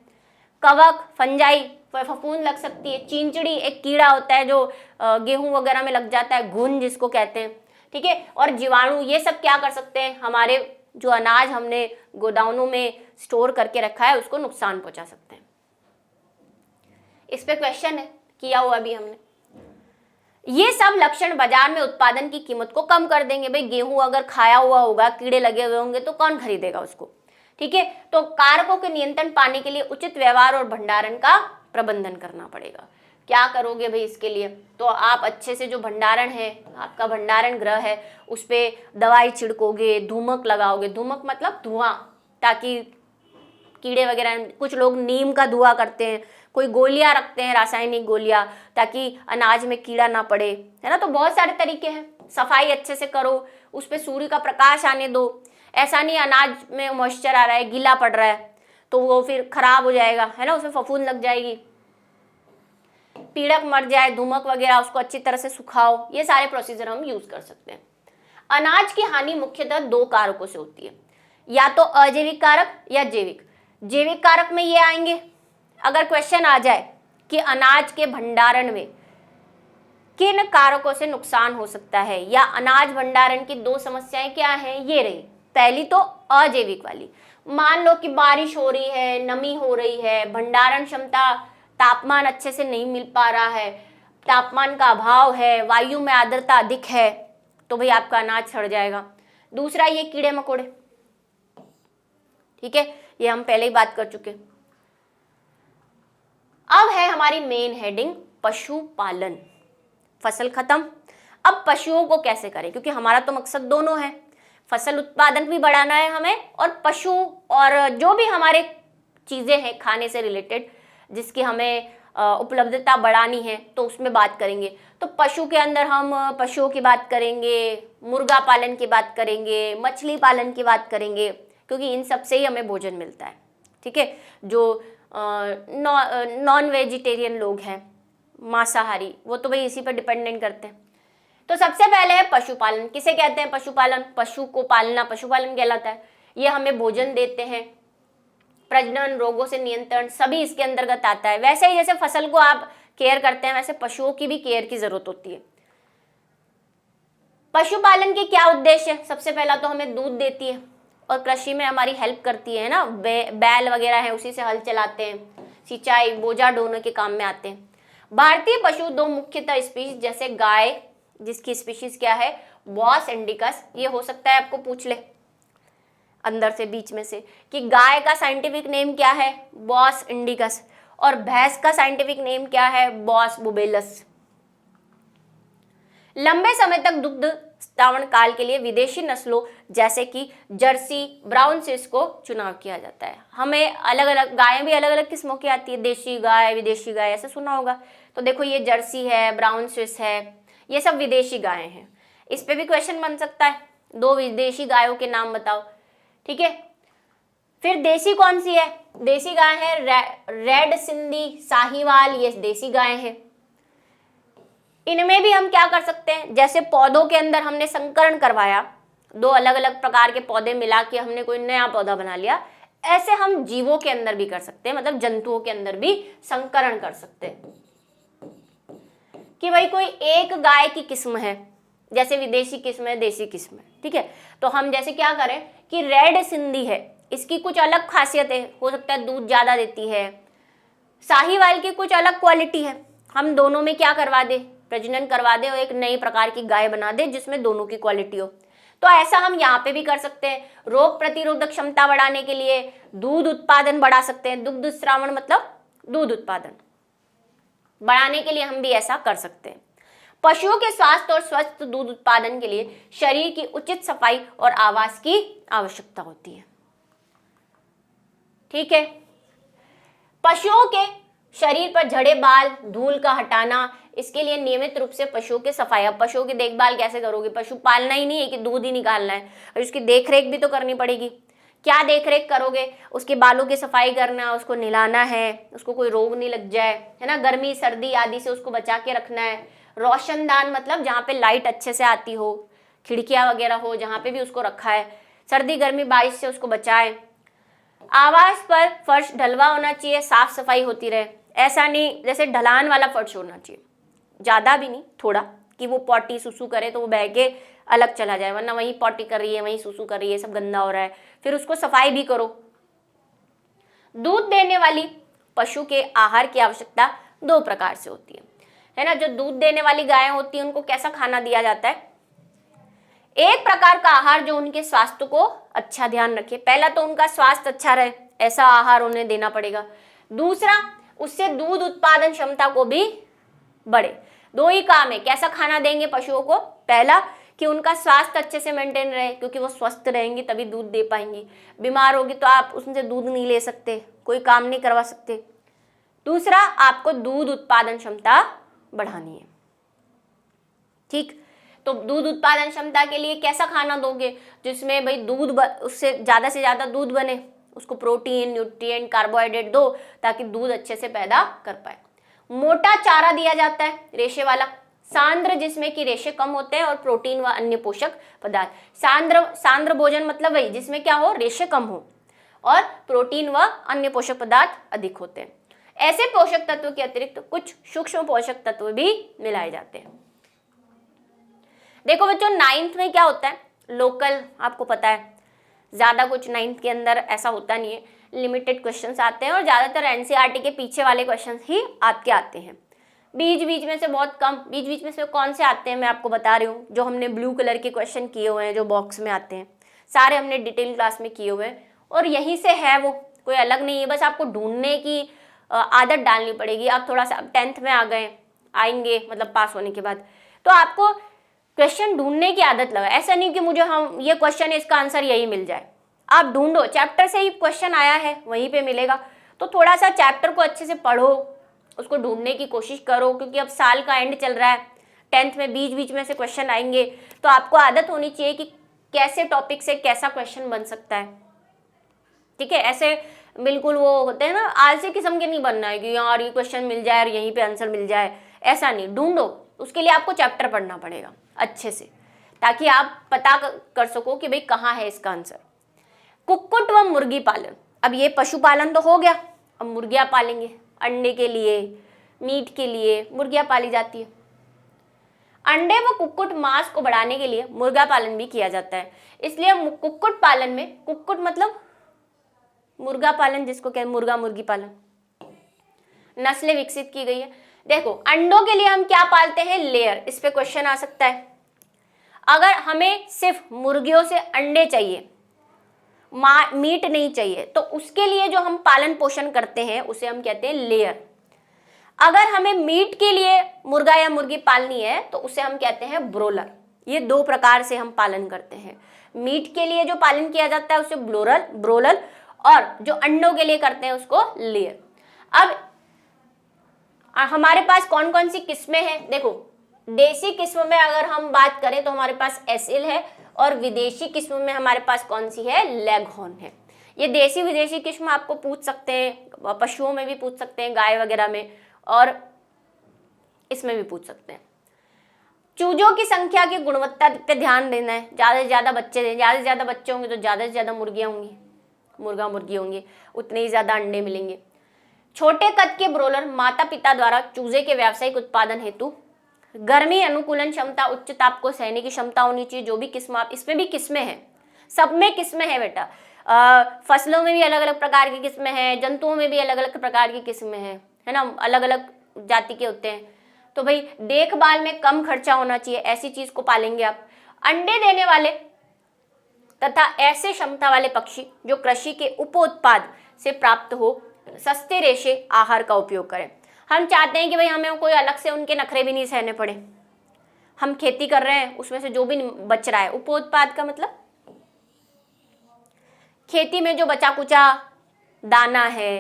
कवक फंजाई फफूंद लग सकती है, चिंचड़ी एक कीड़ा होता है जो गेहूं वगैरह में लग जाता है, घुन जिसको कहते हैं। ठीक है, और जीवाणु, ये सब क्या कर सकते हैं, हमारे जो अनाज हमने गोदामों में स्टोर करके रखा है उसको नुकसान पहुंचा सकते हैं। इस पे क्वेश्चन है, किया हुआ अभी हमने। ये सब लक्षण बाजार में उत्पादन की कीमत को कम कर देंगे। भाई गेहूं अगर खाया हुआ होगा, कीड़े लगे हुए होंगे तो कौन खरीदेगा उसको। ठीक है, तो कारकों के नियंत्रण पाने के लिए उचित व्यवहार और भंडारण का प्रबंधन करना पड़ेगा। क्या करोगे भाई इसके लिए, तो आप अच्छे से जो भंडारण है, आपका भंडारण गृह है, उस पर दवाई छिड़कोगे, धूमक लगाओगे। धूमक मतलब धुआं, ताकि कीड़े वगैरह, कुछ लोग नीम का धुआं करते हैं, कोई गोलियां रखते हैं, रासायनिक गोलियां, ताकि अनाज में कीड़ा ना पड़े, है ना। तो बहुत सारे तरीके हैं। सफाई अच्छे से करो, उस पर सूर्य का प्रकाश आने दो। ऐसा नहीं अनाज में मॉइस्चर आ रहा है, गीला पड़ रहा है तो वो फिर खराब हो जाएगा, है ना, उसमें फफूंद लग जाएगी, पीड़क मर जाए, धुमक वगैरह, उसको अच्छी तरह से सुखाओ। ये सारे प्रोसीजर हम यूज कर सकते हैं। अनाज की हानि मुख्यतः 2 कारकों से होती है, या तो अजैविक कारक या जैविक। जैविक कारक में ये आएंगे, अगर क्वेश्चन आ जाए कि अनाज के भंडारण में किन कारकों से नुकसान हो सकता है, या अनाज भंडारण की 2 समस्याएं क्या हैं, ये रही। पहली तो अजैविक वाली, मान लो कि बारिश हो रही है, नमी हो रही है, भंडारण क्षमता, तापमान अच्छे से नहीं मिल पा रहा है, तापमान का अभाव है, वायु में आर्द्रता अधिक है, तो भाई आपका अनाज सड़ जाएगा। दूसरा ये कीड़े मकोड़े, ठीक है, ये हम पहले ही बात कर चुके। अब है हमारी मेन हेडिंग पशुपालन। फसल खत्म, अब पशुओं को कैसे करें, क्योंकि हमारा तो मकसद दोनों है, फसल उत्पादन भी बढ़ाना है हमें, और पशु और जो भी हमारे चीजें हैं खाने से रिलेटेड जिसकी हमें उपलब्धता बढ़ानी है, तो उसमें बात करेंगे। तो पशु के अंदर हम पशुओं की बात करेंगे, मुर्गा पालन की बात करेंगे, मछली पालन की बात करेंगे, क्योंकि इन सब से ही हमें भोजन मिलता है, ठीक है। जो नॉन वेजिटेरियन लोग हैं, मांसाहारी, वो तो भाई इसी पर डिपेंडेंट करते हैं। तो सबसे पहले है पशुपालन। किसे कहते हैं पशुपालन? पशु को पालना पशुपालन कहलाता है। ये हमें भोजन देते हैं, प्रजनन, रोगों से नियंत्रण, सभी इसके अंतर्गत आता है। वैसे ही जैसे फसल को आप केयर करते हैं, वैसे पशुओं की भी केयर की जरूरत होती है। पशुपालन के क्या उद्देश्य है? सबसे पहला तो हमें दूध देती है और कृषि में हमारी हेल्प करती है ना, बैल वगैरह है उसी से हल चलाते हैं, सिंचाई, बोझा ढोने के काम में आते हैं। भारतीय पशु 2 मुख्यतः स्पीशीज, जैसे गाय, जिसकी स्पीशीज क्या है, बॉस इंडिकस, ये हो सकता है आपको पूछ ले अंदर से बीच में से कि गाय का साइंटिफिक नेम क्या है, बॉस इंडिकस, और भैंस का साइंटिफिक नेम क्या है, बॉस बुबेलस। लंबे समय तक दुग्ध स्थावण काल के लिए विदेशी नस्लों जैसे कि जर्सी, ब्राउन स्विस को चुनाव किया जाता है। हमें अलग अलग गायें भी अलग अलग किस्मों की आती है, देशी गाय, विदेशी गाय, ऐसे सुना होगा। तो देखो ये जर्सी है, ब्राउन स्विस है, ये सब विदेशी गायें हैं। इस पे भी क्वेश्चन बन सकता है, 2 विदेशी गायों के नाम बताओ, ठीक है। फिर देसी कौन सी है? देसी गाय है रेड सिंधी, साहीवाल, ये देसी गाय है। इनमें भी हम क्या कर सकते हैं, जैसे पौधों के अंदर हमने संकरण करवाया, 2 अलग अलग प्रकार के पौधे मिला के हमने कोई नया पौधा बना लिया, ऐसे हम जीवों के अंदर भी कर सकते हैं, मतलब जंतुओं के अंदर भी संकरण कर सकते हैं कि भाई कोई एक गाय की किस्म है, जैसे विदेशी किस्म है, देसी किस्म है, ठीक है। तो हम जैसे क्या करें कि रेड सिंधी है, इसकी कुछ अलग खासियतें, हो सकता है दूध ज्यादा देती है। साहीवाल की कुछ अलग क्वालिटी है, हम दोनों में क्या करवा दे, प्रजनन करवा दे और एक नई प्रकार की गाय बना दे जिसमें दोनों की क्वालिटी हो। तो ऐसा हम यहाँ पे भी कर सकते हैं। रोग प्रतिरोधक क्षमता बढ़ाने के लिए दूध उत्पादन बढ़ा सकते हैं, दुग्ध श्रावण मतलब दूध उत्पादन बढ़ाने के लिए हम भी ऐसा कर सकते हैं। पशुओं के स्वास्थ्य और स्वस्थ दूध उत्पादन के लिए शरीर की उचित सफाई और आवास की आवश्यकता होती है, ठीक है। पशुओं के शरीर पर झड़े बाल, धूल का हटाना, इसके लिए नियमित रूप से पशुओं की सफाई। अब पशुओं की देखभाल कैसे करोगे? पशु पालना ही नहीं है कि दूध ही निकालना है, और उसकी देखरेख भी तो करनी पड़ेगी। क्या देखरेख करोगे? उसके बालों की सफाई करना, उसको नहलाना है, उसको कोई रोग नहीं लग जाए, है ना, गर्मी सर्दी आदि से उसको बचा के रखना है। रोशनदान मतलब जहाँ पे लाइट अच्छे से आती हो, खिड़कियाँ वगैरह हो, जहाँ पे भी उसको रखा है, सर्दी गर्मी बारिश से उसको बचाए। आवास पर फर्श ढलवा होना चाहिए, साफ सफाई होती रहे, ऐसा नहीं जैसे ढलान वाला फर्श होना चाहिए, ज़्यादा भी नहीं, थोड़ा, कि वो पॉटी सुसु करे तो वो बह के अलग चला जाए, वरना वहीं पॉटी कर रही है, वहीं सुसु कर रही है, सब गंदा हो रहा है, फिर उसको सफाई भी करो। दूध देने वाली पशु के आहार की आवश्यकता 2 प्रकार से होती है ना। जो दूध देने वाली गायें होती हैं उनको कैसा खाना दिया जाता है? एक प्रकार का आहार जो उनके स्वास्थ्य को अच्छा ध्यान रखे। पहला तो उनका स्वास्थ्य अच्छा रहे, ऐसा आहार उन्हें देना पड़ेगा। दूसरा, उससे दूध उत्पादन क्षमता को भी बढ़े। 2 ही काम है। कैसा खाना देंगे पशुओं को? पहला कि उनका स्वास्थ्य अच्छे से मेंटेन रहे, क्योंकि वो स्वस्थ रहेंगी तभी दूध दे पाएंगी। बीमार होगी तो आप उनसे दूध नहीं ले सकते, कोई काम नहीं करवा सकते। दूसरा, आपको दूध उत्पादन क्षमता बढ़ानी है। ठीक, तो दूध उत्पादन क्षमता के लिए कैसा खाना दोगे जिसमें भाई दूध उससे ज़्यादा से ज़्यादा दूध बने, उसको प्रोटीन, न्यूट्रिएंट, कार्बोहाइड्रेट दो ताकि दूध अच्छे से पैदा कर पाए। मोटा चारा दिया जाता है, रेशे वाला, सांद्र जिसमें कि रेशे कम होते हैं और प्रोटीन व अन्य पोषक पदार्थ। सांद्र भोजन मतलब वही जिसमें क्या हो, रेशे कम हो और प्रोटीन व अन्य पोषक पदार्थ अधिक होते हैं। ऐसे पोषक तत्व के अतिरिक्त कुछ सूक्ष्म पोषक तत्व भी मिलाए जाते हैं। देखो बच्चों, 9th में क्या होता है, लोकल, आपको पता है ज्यादा कुछ 9th के अंदर ऐसा होता नहीं है, लिमिटेड क्वेश्चंस आते हैं और ज्यादातर एनसीईआरटी के पीछे वाले क्वेश्चंस ही आपके आते हैं। बीच बीच में से बहुत कम, बीच बीच में से कौन से आते हैं मैं आपको बता रही हूँ, जो हमने ब्लू कलर के क्वेश्चन किए हुए हैं, जो बॉक्स में आते हैं, सारे हमने डिटेल क्लास में किए हुए हैं और यहीं से है, वो कोई अलग नहीं है। बस आपको ढूंढने की आदत डालनी पड़ेगी। आप थोड़ा सा 10th में आएंगे मतलब पास होने के बाद, तो आपको क्वेश्चन ढूंढने की आदत लगा। ऐसा नहीं कि मुझे हम ये क्वेश्चन है इसका आंसर यही मिल जाए, आप ढूंढो, चैप्टर से ही क्वेश्चन आया है वहीं पे मिलेगा, तो थोड़ा सा चैप्टर को अच्छे से पढ़ो, उसको ढूंढने की कोशिश करो, क्योंकि अब साल का एंड चल रहा है, 10th में बीच बीच में से क्वेश्चन आएंगे, तो आपको आदत होनी चाहिए कि कैसे टॉपिक से कैसा क्वेश्चन बन सकता है। ठीक है, ऐसे बिल्कुल वो होते हैं ना, आलसी किस्म के नहीं बनना है कि यार ये क्वेश्चन मिल जाए और यहीं पे आंसर मिल जाए, ऐसा नहीं। ढूंढो, उसके लिए आपको चैप्टर पढ़ना पड़ेगा अच्छे से, ताकि आप पता कर सको कि भाई कहाँ है इसका आंसर। कुक्कुट व मुर्गी पालन, अब ये पशुपालन तो हो गया, अब मुर्गियाँ पालेंगे, अंडे के लिए, मीट के लिए मुर्गियाँ पाली जाती है। अंडे व कुक्कुट मांस को बढ़ाने के लिए मुर्गा पालन भी किया जाता है, इसलिए कुक्कुट पालन में, कुक्कुट मतलब मुर्गा पालन जिसको कहते हैं, मुर्गा मुर्गी पालन, नस्लें विकसित की गई है। देखो, अंडों के लिए हम क्या पालते हैं, लेयर, इस पे क्वेश्चन आ सकता है। अगर हमें सिर्फ मुर्गियों से अंडे चाहिए, मीट नहीं चाहिए, तो उसके लिए जो हम पालन पोषण करते हैं उसे हम कहते हैं लेयर। अगर हमें मीट के लिए मुर्गा या मुर्गी पालनी है तो उसे हम कहते हैं ब्रोलर। ये दो प्रकार से हम पालन करते हैं। मीट के लिए जो पालन किया जाता है उसे ब्रोलर, और जो अंडों के लिए करते हैं उसको लेयर। अब हमारे पास कौन कौन सी किस्में हैं, देखो, देसी किस्म में अगर हम बात करें तो हमारे पास एसिल है, और विदेशी किस्म में हमारे पास कौन सी है, लेगहॉर्न है। ये देसी विदेशी किस्म आपको पूछ सकते हैं, पशुओं में भी पूछ सकते हैं, गाय वगैरह में, और इसमें भी पूछ सकते हैं। चूजों की संख्या की गुणवत्ता पे ध्यान देना है, ज़्यादा से ज़्यादा बच्चे दें, ज़्यादा से ज़्यादा बच्चे होंगे तो ज़्यादा से ज़्यादा मुर्गियाँ होंगी, मुर्गा मुर्गी होंगे, उतने ही ज़्यादा अंडे मिलेंगे। छोटे कद के ब्रोलर माता पिता द्वारा चूजे के व्यावसायिक उत्पादन हेतु गर्मी अनुकूलन क्षमता, उच्च ताप को सहने की क्षमता होनी चाहिए। जो भी किस्म, आप इसमें भी किस्में हैं, सब में किस्में हैं बेटा, फसलों में भी अलग अलग प्रकार की किस्में हैं, जंतुओं में भी अलग अलग प्रकार की किस्में हैं, है ना, अलग अलग जाति के होते हैं। तो भाई देखभाल में कम खर्चा होना चाहिए, ऐसी चीज को पालेंगे आप। अंडे देने वाले तथा ऐसे क्षमता वाले पक्षी जो कृषि के उप उत्पाद से प्राप्त हो सस्ते रेशे आहार का उपयोग करें। हम चाहते हैं कि भाई हमें कोई अलग से उनके नखरे भी नहीं सहने पड़े, हम खेती कर रहे हैं उसमें से जो भी बच रहा है, उप उत्पाद का मतलब खेती में जो बचा कुचा दाना है,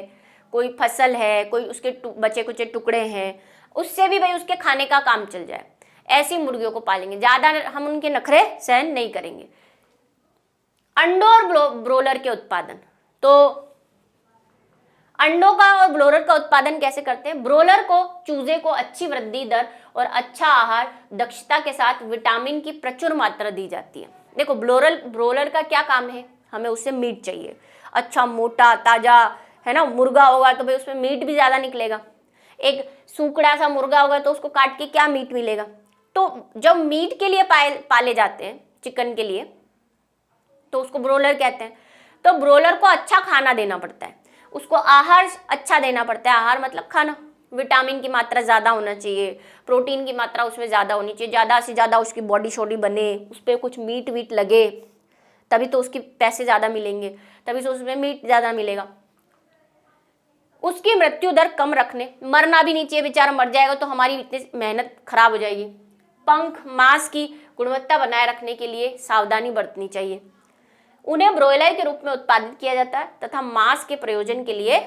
कोई फसल है, कोई उसके बचे कुचे टुकड़े हैं, उससे भी भाई उसके खाने का काम चल जाए, ऐसी मुर्गियों को पालेंगे। ज्यादा हम उनके नखरे सहन नहीं करेंगे। अंडों और ब्रोलर के उत्पादन, तो अंडों का और ब्रोलर का उत्पादन कैसे करते हैं। ब्रोलर को चूजे को अच्छी वृद्धि दर और अच्छा आहार दक्षता के साथ विटामिन की प्रचुर मात्रा दी जाती है। देखो, ब्रोलर का क्या काम है, हमें उससे मीट चाहिए, अच्छा मोटा ताजा, है ना। मुर्गा होगा तो भाई उसमें मीट भी ज्यादा निकलेगा, एक सूखड़ा सा मुर्गा होगा तो उसको काट के क्या मीट मिलेगा। तो जब मीट के लिए पाले जाते हैं, चिकन के लिए, तो उसको ब्रोलर कहते हैं। तो ब्रोलर को अच्छा खाना देना पड़ता है, उसको आहार अच्छा देना पड़ता है। आहार मतलब खाना, विटामिन की मात्रा ज़्यादा होना चाहिए, प्रोटीन की मात्रा उसमें ज़्यादा होनी चाहिए, ज़्यादा से ज़्यादा उसकी बॉडी शॉडी बने, उस पर कुछ मीट वीट लगे, तभी तो उसके पैसे ज़्यादा मिलेंगे, तभी तो उसमें मीट ज़्यादा मिलेगा। उसकी मृत्यु दर कम रखने, मरना भी नहीं चाहिए, बेचारा मर जाएगा तो हमारी इतनी मेहनत खराब हो जाएगी। पंख, मांस की गुणवत्ता बनाए रखने के लिए सावधानी बरतनी चाहिए। उन्हें ब्रॉयलर के रूप में उत्पादित किया जाता है तथा मांस के प्रयोजन के लिए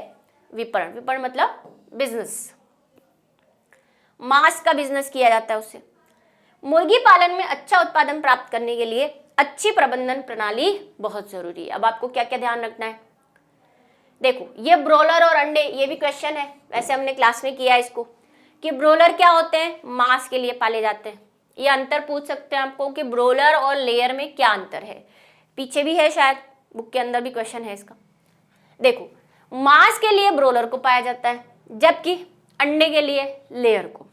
विपणन, विपणन मतलब बिजनेस, मांस का बिजनेस किया जाता है उससे। मुर्गी पालन में अच्छा उत्पादन प्राप्त करने के लिए अच्छी प्रबंधन प्रणाली बहुत जरूरी है। अब आपको क्या क्या ध्यान रखना है, देखो ये ब्रोलर और अंडे, ये भी क्वेश्चन है, वैसे हमने क्लास में किया है इसको, कि ब्रोलर क्या होते हैं, मांस के लिए पाले जाते हैं। ये अंतर पूछ सकते हैं आपको कि ब्रोलर और लेयर में क्या अंतर है, पीछे भी है शायद, बुक के अंदर भी क्वेश्चन है इसका। देखो मांस के लिए ब्रोलर को पाया जाता है, जबकि अंडे के लिए लेयर को।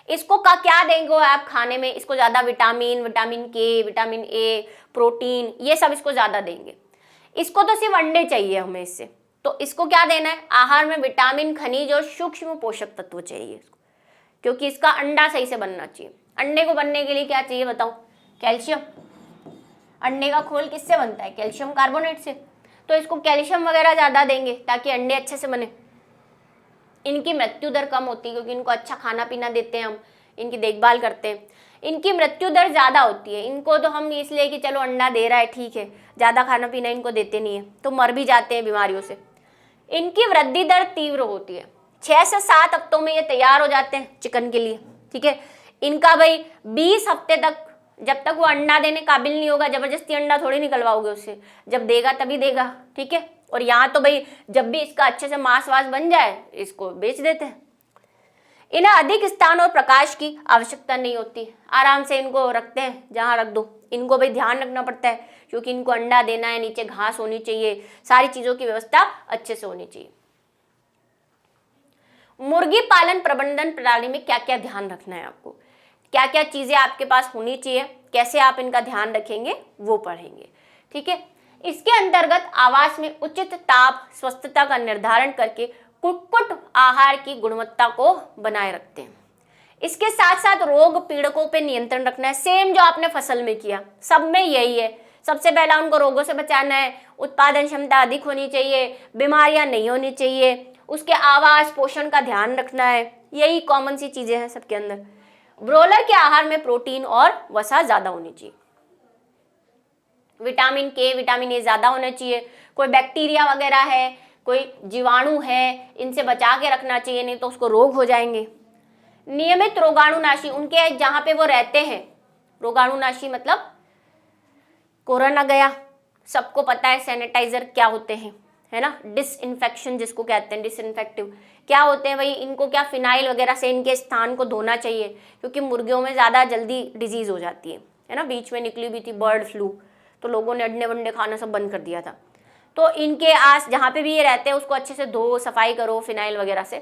इसको का क्या देंगे आप खाने में, इसको ज्यादा विटामिन, विटामिन के, विटामिन ए, प्रोटीन, ये सब इसको ज्यादा देंगे। इसको तो सिर्फ अंडे चाहिए हमें इससे, तो इसको क्या देना है, आहार में विटामिन, खनिज और सूक्ष्म पोषक तत्व चाहिए इसको, क्योंकि इसका अंडा सही से बनना चाहिए। अंडे को बनने के लिए क्या चाहिए बताओ, कैल्शियम। अंडे का खोल किससे बनता है, कैल्शियम कार्बोनेट से, तो इसको कैल्शियम वगैरह ज्यादा देंगे ताकि अंडे अच्छे से बने। इनकी मृत्यु दर कम होती है क्योंकि इनको अच्छा खाना पीना देते हैं हम, इनकी देखभाल करते हैं। इनकी मृत्यु दर ज़्यादा होती है, इनको तो हम इसलिए कि चलो अंडा दे रहा है ठीक है, ज़्यादा खाना पीना इनको देते नहीं है तो मर भी जाते हैं बीमारियों से। इनकी वृद्धि दर तीव्र होती है, 6 से 7 हफ्तों में ये तैयार हो जाते हैं चिकन के लिए, ठीक है। इनका भाई 20 हफ्ते तक, जब तक वो अंडा देने काबिल नहीं होगा, जबरदस्ती अंडा थोड़ी निकलवाओगे उससे, जब देगा तभी देगा, ठीक है। और यहाँ तो भाई जब भी इसका अच्छे से मांस वास बन जाए इसको बेच देते हैं। इन्हें अधिक स्थान और प्रकाश की आवश्यकता नहीं होती, आराम से इनको रखते हैं जहाँ रख दो। इनको भाई ध्यान रखना पड़ता है क्योंकि इनको अंडा देना है, नीचे घास होनी चाहिए, सारी चीजों की व्यवस्था अच्छे से होनी चाहिए। मुर्गी पालन प्रबंधन प्रणाली में क्या क्या ध्यान रखना है आपको, क्या क्या चीजें आपके पास होनी चाहिए, कैसे आप इनका ध्यान रखेंगे वो पढ़ेंगे, ठीक है। इसके अंतर्गत आवास में उचित ताप स्वस्थता का निर्धारण करके कुक्कुट आहार की गुणवत्ता को बनाए रखते हैं। इसके साथ साथ रोग पीड़कों पे नियंत्रण रखना है, सेम जो आपने फसल में किया, सब में यही है। सबसे पहला उनको रोगों से बचाना है, उत्पादन क्षमता अधिक होनी चाहिए, बीमारियां नहीं होनी चाहिए, उसके आवास पोषण का ध्यान रखना है, यही कॉमन सी चीजें हैं सबके अंदर। ब्रोलर के आहार में प्रोटीन और वसा ज्यादा होनी चाहिए, विटामिन के, विटामिन ए ज्यादा होना चाहिए। कोई बैक्टीरिया वगैरह है, कोई जीवाणु है, इनसे बचा के रखना चाहिए, नहीं तो उसको रोग हो जाएंगे। नियमित रोगाणुनाशी, उनके जहां पे वो रहते हैं, रोगाणुनाशी मतलब कोरोना गया, सबको पता है सैनिटाइजर क्या होते हैं, है ना, डिसइंफेक्शन जिसको कहते हैं, डिसइंफेक्टिव क्या होते हैं भाई, इनको क्या फिनाइल वगैरह से इनके स्थान को धोना चाहिए क्योंकि मुर्गियों में ज्यादा जल्दी डिजीज हो जाती है ना। बीच में निकली भी थी बर्ड फ्लू, तो लोगों ने अंडे वंडे खाना सब बंद कर दिया था। तो इनके आस जहाँ पे भी ये रहते हैं उसको अच्छे से धो, सफाई करो फिनाइल वगैरह से।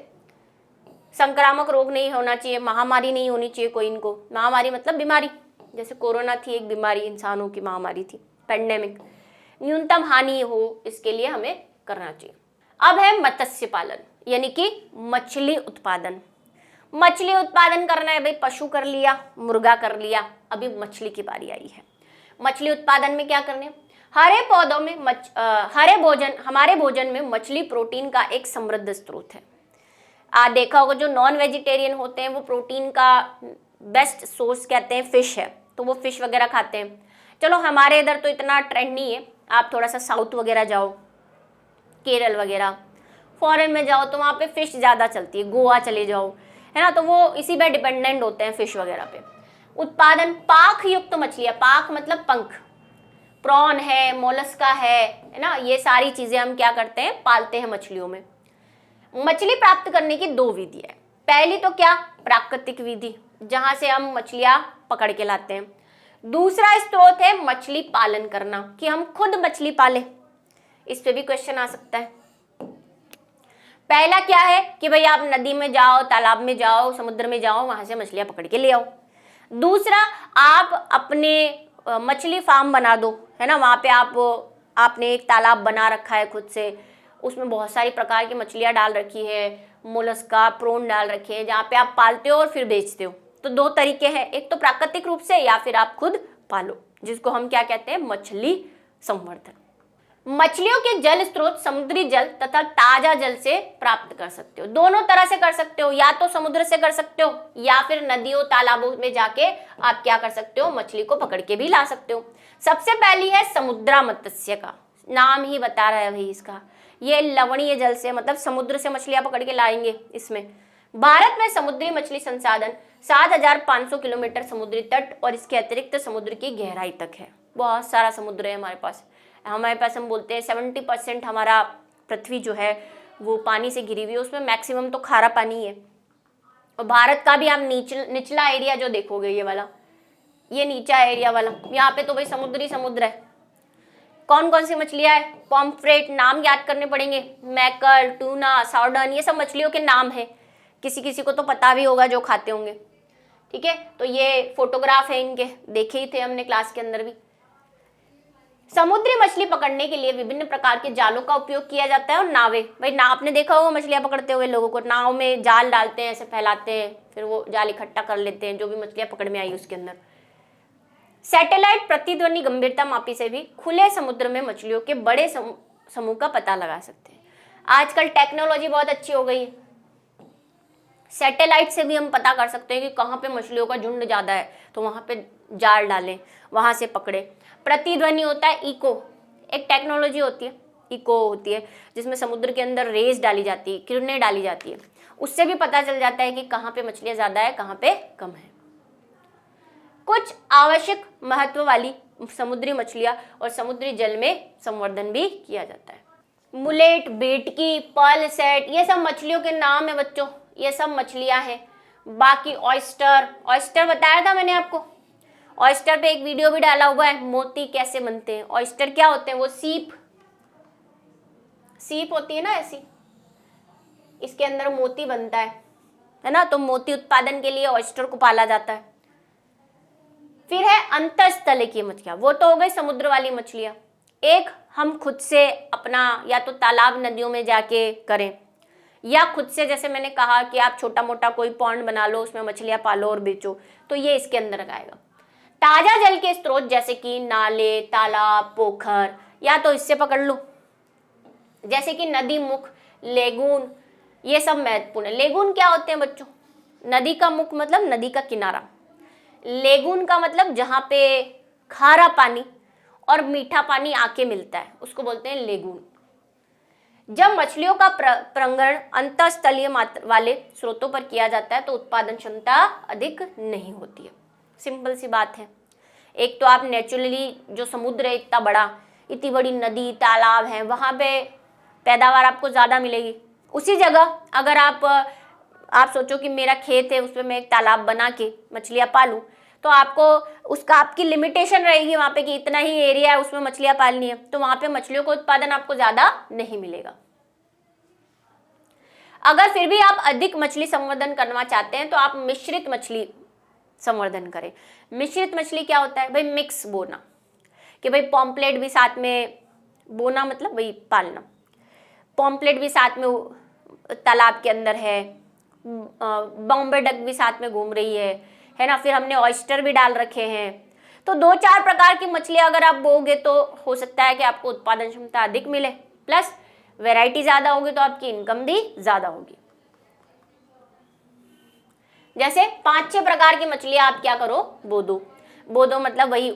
संक्रामक रोग नहीं होना चाहिए, महामारी नहीं होनी चाहिए कोई इनको, महामारी मतलब बीमारी, जैसे कोरोना थी एक बीमारी, इंसानों की महामारी थी, पैंडेमिक। न्यूनतम हानि हो इसके लिए हमें करना चाहिए। अब है मत्स्य पालन यानी कि मछली उत्पादन। मछली उत्पादन करना है भाई, पशु कर लिया, मुर्गा कर लिया, अभी मछली की बारी आई है। मछली उत्पादन में क्या करने, हरे पौधों में हमारे भोजन में मछली प्रोटीन का एक समृद्ध स्रोत है। देखा होगा जो नॉन वेजिटेरियन होते हैं वो प्रोटीन का बेस्ट सोर्स कहते हैं फिश है, तो वो फिश वगैरह खाते हैं। चलो हमारे इधर तो इतना ट्रेंड नहीं है, आप थोड़ा सा साउथ वगैरह जाओ, केरल वगैरह, फॉरेन में जाओ तो वहाँ पे फिश ज़्यादा चलती है, गोवा चले जाओ, है ना, तो वो इसी पे डिपेंडेंट होते हैं फिश वगैरह पे। उत्पादन पाख युक्त मछलियाँ, पाख मतलब पंख, प्रॉन है, मोलस्का है ना, ये सारी चीजें हम क्या करते हैं, पालते हैं मछलियों में। मछली प्राप्त करने की 2 विधि है। पहली तो क्या, प्राकृतिक विधि जहां से हम मछलियां पकड़ के लाते हैं। दूसरा स्रोत है मछली पालन करना, कि हम खुद मछली पालें, इस पे भी क्वेश्चन आ सकता है। पहला क्या है कि भाई आप नदी में जाओ, तालाब में जाओ, समुद्र में जाओ, वहां से मछलियां पकड़ के ले आओ। दूसरा, आप अपने मछली फार्म बना दो, है ना, वहाँ पे आपने एक तालाब बना रखा है खुद से, उसमें बहुत सारी प्रकार की मछलियाँ डाल रखी है, मोलस्का, प्रोन डाल रखे हैं, जहाँ पे आप पालते हो और फिर बेचते हो। तो 2 तरीके हैं, एक तो प्राकृतिक रूप से या फिर आप खुद पालो, जिसको हम क्या कहते हैं, मछली संवर्धन। मछलियों के जल स्रोत समुद्री जल तथा ताजा जल से प्राप्त कर सकते हो। दोनों तरह से कर सकते हो, या तो समुद्र से कर सकते हो या फिर नदियों तालाबों में जाके आप क्या कर सकते हो, मछली को पकड़ के भी ला सकते हो। सबसे पहली है समुद्रा मत्स्य का, नाम ही बता रहा है भाई इसका, ये लवणीय जल से मतलब समुद्र से मछलियां पकड़ के लाएंगे। इसमें भारत में समुद्री मछली संसाधन 7,500 किलोमीटर समुद्री तट और इसके अतिरिक्त समुद्र की गहराई तक है। बहुत सारा समुद्र है हमारे पास। हम बोलते हैं 70% हमारा पृथ्वी जो है वो पानी से घिरी हुई है, उसमें मैक्सिमम तो खारा पानी है। और भारत का भी आप निचला एरिया जो देखोगे, ये वाला, ये नीचा एरिया वाला, यहाँ पे तो भाई समुद्र है। कौन कौन सी मछलियाँ है, पॉम्फ्रेट, नाम याद करने पड़ेंगे, मैकल, टूना, साउडन, ये सब मछलियों के नाम है। किसी किसी को तो पता भी होगा जो खाते होंगे, ठीक है। तो ये फोटोग्राफ है इनके, देखे ही थे हमने क्लास के अंदर भी। समुद्री मछली पकड़ने के लिए विभिन्न प्रकार के जालों का उपयोग किया जाता है और नावें, भाई ना आपने देखा होगा मछलियां पकड़ते हुए लोगों को, नाव में जाल डालते हैं, ऐसे फैलाते हैं, फिर वो जाल इकट्ठा कर लेते हैं जो भी मछलियां पकड़ में आई उसके अंदर। सैटेलाइट प्रतिध्वनि गंभीरता मापी से भी खुले समुद्र में मछलियों के बड़े समूह का पता लगा सकते हैं। आजकल टेक्नोलॉजी बहुत अच्छी हो गई है, सैटेलाइट से भी हम पता कर सकते हैं कि कहाँ पे मछलियों का झुंड ज़्यादा है, तो वहाँ पे जाल डालें, वहाँ से पकड़े। प्रतिध्वनि होता है इको, एक टेक्नोलॉजी होती है इको होती है, जिसमें समुद्र के अंदर रेस डाली जाती है, किरणें डाली जाती है, उससे भी पता चल जाता है कि कहाँ पे मछलियाँ ज़्यादा है, कहाँ पे कम है। कुछ आवश्यक महत्व वाली समुद्री मछलियाँ और समुद्री जल में संवर्धन भी किया जाता है। मुलेट, बेटकी, पर्ल सेट, ये सब मछलियों के नाम है बच्चों, ये सब मछलियाँ हैं। बाकी ऑयस्टर बताया था मैंने आपको, ऑयस्टर पे एक वीडियो भी डाला हुआ है, मोती कैसे बनते हैं। ऑयस्टर क्या होते हैं, वो सीप होती है ना ऐसी, इसके अंदर मोती बनता है ना, तो मोती उत्पादन के लिए ऑयस्टर को पाला जाता है। फिर है अंतःस्थलीय मछलियां, वो तो हो गई समुद्र वाली मछलियां। एक हम खुद से अपना या तो तालाब नदियों में जाके करें, या खुद से, जैसे मैंने कहा कि आप छोटा मोटा कोई पॉन्ड बना लो, उसमें मछलियां पालो और बेचो, तो ये इसके अंदर आएगा। ताजा जल के स्रोत जैसे कि नाले, तालाब, पोखर, या तो इससे पकड़ लो, जैसे कि नदी मुख, लेगून, ये सब महत्वपूर्ण है। लेगून क्या होते हैं बच्चों, नदी का मुख मतलब नदी का किनारा, लेगून का मतलब जहाँ पे खारा पानी और मीठा पानी आके मिलता है, उसको बोलते हैं लेगून। जब मछलियों का प्रंगण अंतःस्थलीय वाले स्रोतों पर किया जाता है तो उत्पादन क्षमता अधिक नहीं होती है। सिंपल सी बात है। एक तो आप नेचुरली जो समुद्र है इतना बड़ा, इतनी बड़ी नदी तालाब है, वहाँ पे पैदावार आपको ज़्यादा मिलेगी। उसी जगह अगर आप सोचो कि मेरा खेत है, उस पर मैं एक तालाब बना के मछलियाँ पालूँ, तो आपकी लिमिटेशन रहेगी वहाँ पे कि इतना ही एरिया है, उसमें मछलियाँ पालनी है, तो वहाँ पे मछलियों का उत्पादन आपको ज़्यादा नहीं मिलेगा। अगर फिर भी आप अधिक मछली संवर्धन करना चाहते हैं तो आप मिश्रित मछली संवर्धन करें। मिश्रित मछली क्या होता है भाई, मिक्स बोना, कि भाई पॉम्पलेट भी साथ में, बोना मतलब वही पालना, पॉम्पलेट भी साथ में तालाब के अंदर है, बॉम्बे डक भी साथ में घूम रही है ना, फिर हमने ऑयस्टर भी डाल रखे हैं। तो 2-4 प्रकार की मछलियां अगर आप बोओगे तो हो सकता है कि आपको उत्पादन क्षमता अधिक मिले, प्लस वैरायटी ज़्यादा होगी तो आपकी इनकम भी ज़्यादा होगी। जैसे 5-6 प्रकार की मछलियां आप क्या करो, बो दो मतलब वही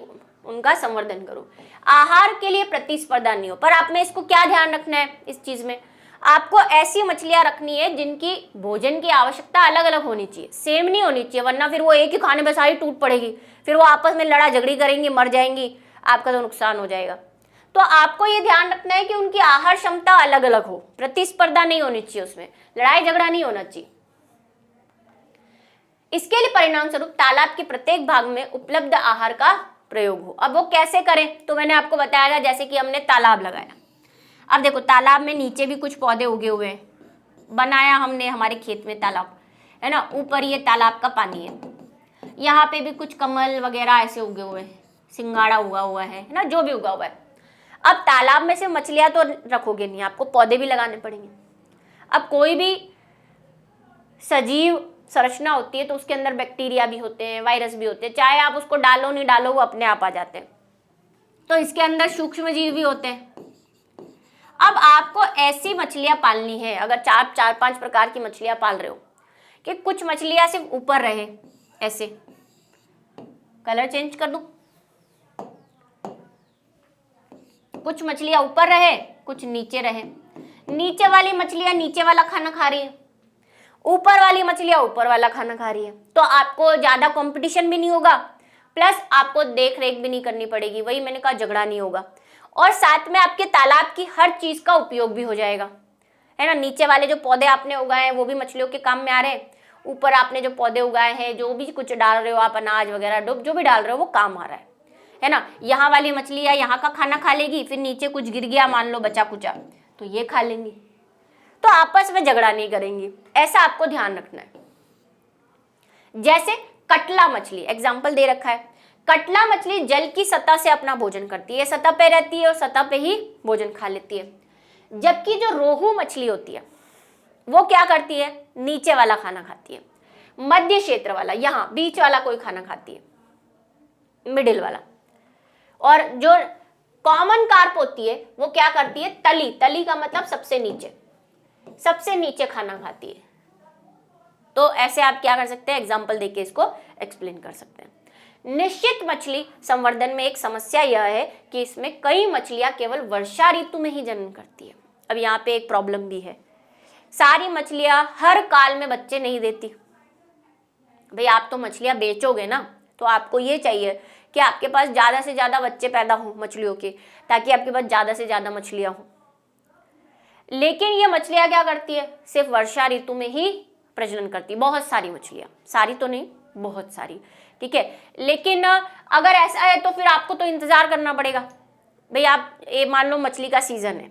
उनका संवर्धन करो। आहार के लिए प्रतिस्पर्धा नहीं हो, पर आप में इसको क्या ध्यान रखना है, इस चीज़ में आपको ऐसी मछलियां रखनी है जिनकी भोजन की आवश्यकता अलग अलग होनी चाहिए, सेम नहीं होनी चाहिए, वरना फिर वो एक ही खाने में सारी टूट पड़ेगी, फिर वो आपस में लड़ा झगड़ी करेंगी, मर जाएंगी, आपका तो नुकसान हो जाएगा। तो आपको ये ध्यान रखना है कि उनकी आहार क्षमता अलग अलग हो, प्रतिस्पर्धा नहीं होनी चाहिए, उसमें लड़ाई झगड़ा नहीं होना चाहिए। इसके लिए परिणाम स्वरूप तालाब के प्रत्येक भाग में उपलब्ध आहार का प्रयोग हो। अब वो कैसे करें, तो मैंने आपको बताया था, जैसे कि हमने तालाब लगाया, अब देखो तालाब में नीचे भी कुछ पौधे उगे हुए हैं, बनाया हमने हमारे खेत में तालाब है ना, ऊपर ये तालाब का पानी है, यहाँ पे भी कुछ कमल वगैरह ऐसे उगे हुए हैं, सिंगाड़ा उगा हुआ है ना, जो भी उगा हुआ है। अब तालाब में से मछलियाँ तो रखोगे नहीं, आपको पौधे भी लगाने पड़ेंगे। अब कोई भी सजीव संरचना होती है तो उसके अंदर बैक्टीरिया भी होते हैं, वायरस भी होते हैं, चाहे आप उसको डालो नहीं डालो वो अपने आप आ जाते हैं। तो इसके अंदर सूक्ष्म जीव भी होते हैं, अब आपको ऐसी मछलियां पालनी है, अगर चार पांच प्रकार की मछलियां पाल रहे हो, कि कुछ मछलियां सिर्फ ऊपर रहे, ऐसे कलर चेंज कर दूं, कुछ मछलियां ऊपर रहे, कुछ नीचे रहे। नीचे वाली मछलियां नीचे वाला खाना खा रही है, ऊपर वाली मछलियां ऊपर वाला खाना खा रही है, तो आपको ज्यादा कंपटीशन भी नहीं होगा, प्लस आपको देख रेख भी नहीं करनी पड़ेगी, वही मैंने कहा झगड़ा नहीं होगा, और साथ में आपके तालाब की हर चीज का उपयोग भी हो जाएगा, है ना। नीचे वाले जो पौधे आपने उगाए हैं वो भी मछलियों के काम में आ रहे हैं, ऊपर आपने जो पौधे उगाए हैं, जो भी कुछ डाल रहे हो आप, अनाज वगैरह जो भी डाल रहे हो वो काम आ रहा है ना। यहाँ वाली मछली या यहाँ का खाना खा लेगी, फिर नीचे कुछ गिर गया मान लो बचा कुचा, तो ये खा लेंगी, तो आपस में झगड़ा नहीं करेंगी, ऐसा आपको ध्यान रखना है। जैसे कटला मछली एग्जाम्पल दे रखा है, कटला मछली जल की सतह से अपना भोजन करती है, सतह पे रहती है और सतह पे ही भोजन खा लेती है। जबकि जो रोहू मछली होती है वो क्या करती है, नीचे वाला खाना खाती है, मध्य क्षेत्र वाला, यहाँ बीच वाला कोई खाना खाती है, मिडिल वाला। और जो कॉमन कार्प होती है वो क्या करती है, तली, तली का मतलब सबसे नीचे खाना खाती है। तो ऐसे आप क्या कर सकते हैं, एग्जाम्पल देके इसको एक्सप्लेन कर सकते हैं। निश्चित मछली संवर्धन में एक समस्या यह है कि इसमें कई मछलियां केवल वर्षा ऋतु में ही जन्म करती है। अब यहाँ पे एक प्रॉब्लम भी है, सारी मछलियां हर काल में बच्चे नहीं देती। भाई आप तो मछलियां बेचोगे ना, तो आपको ये चाहिए कि आपके पास ज्यादा से ज्यादा बच्चे पैदा हो मछलियों के, ताकि आपके पास ज्यादा से ज्यादा मछलियां हो। लेकिन ये मछलियां क्या करती है, सिर्फ वर्षा ऋतु में ही प्रजनन करती, बहुत सारी मछलियां, सारी तो नहीं बहुत सारी, ठीक है। लेकिन अगर ऐसा है तो फिर आपको तो इंतजार करना पड़ेगा। भाई आप ये मान लो मछली का सीजन है,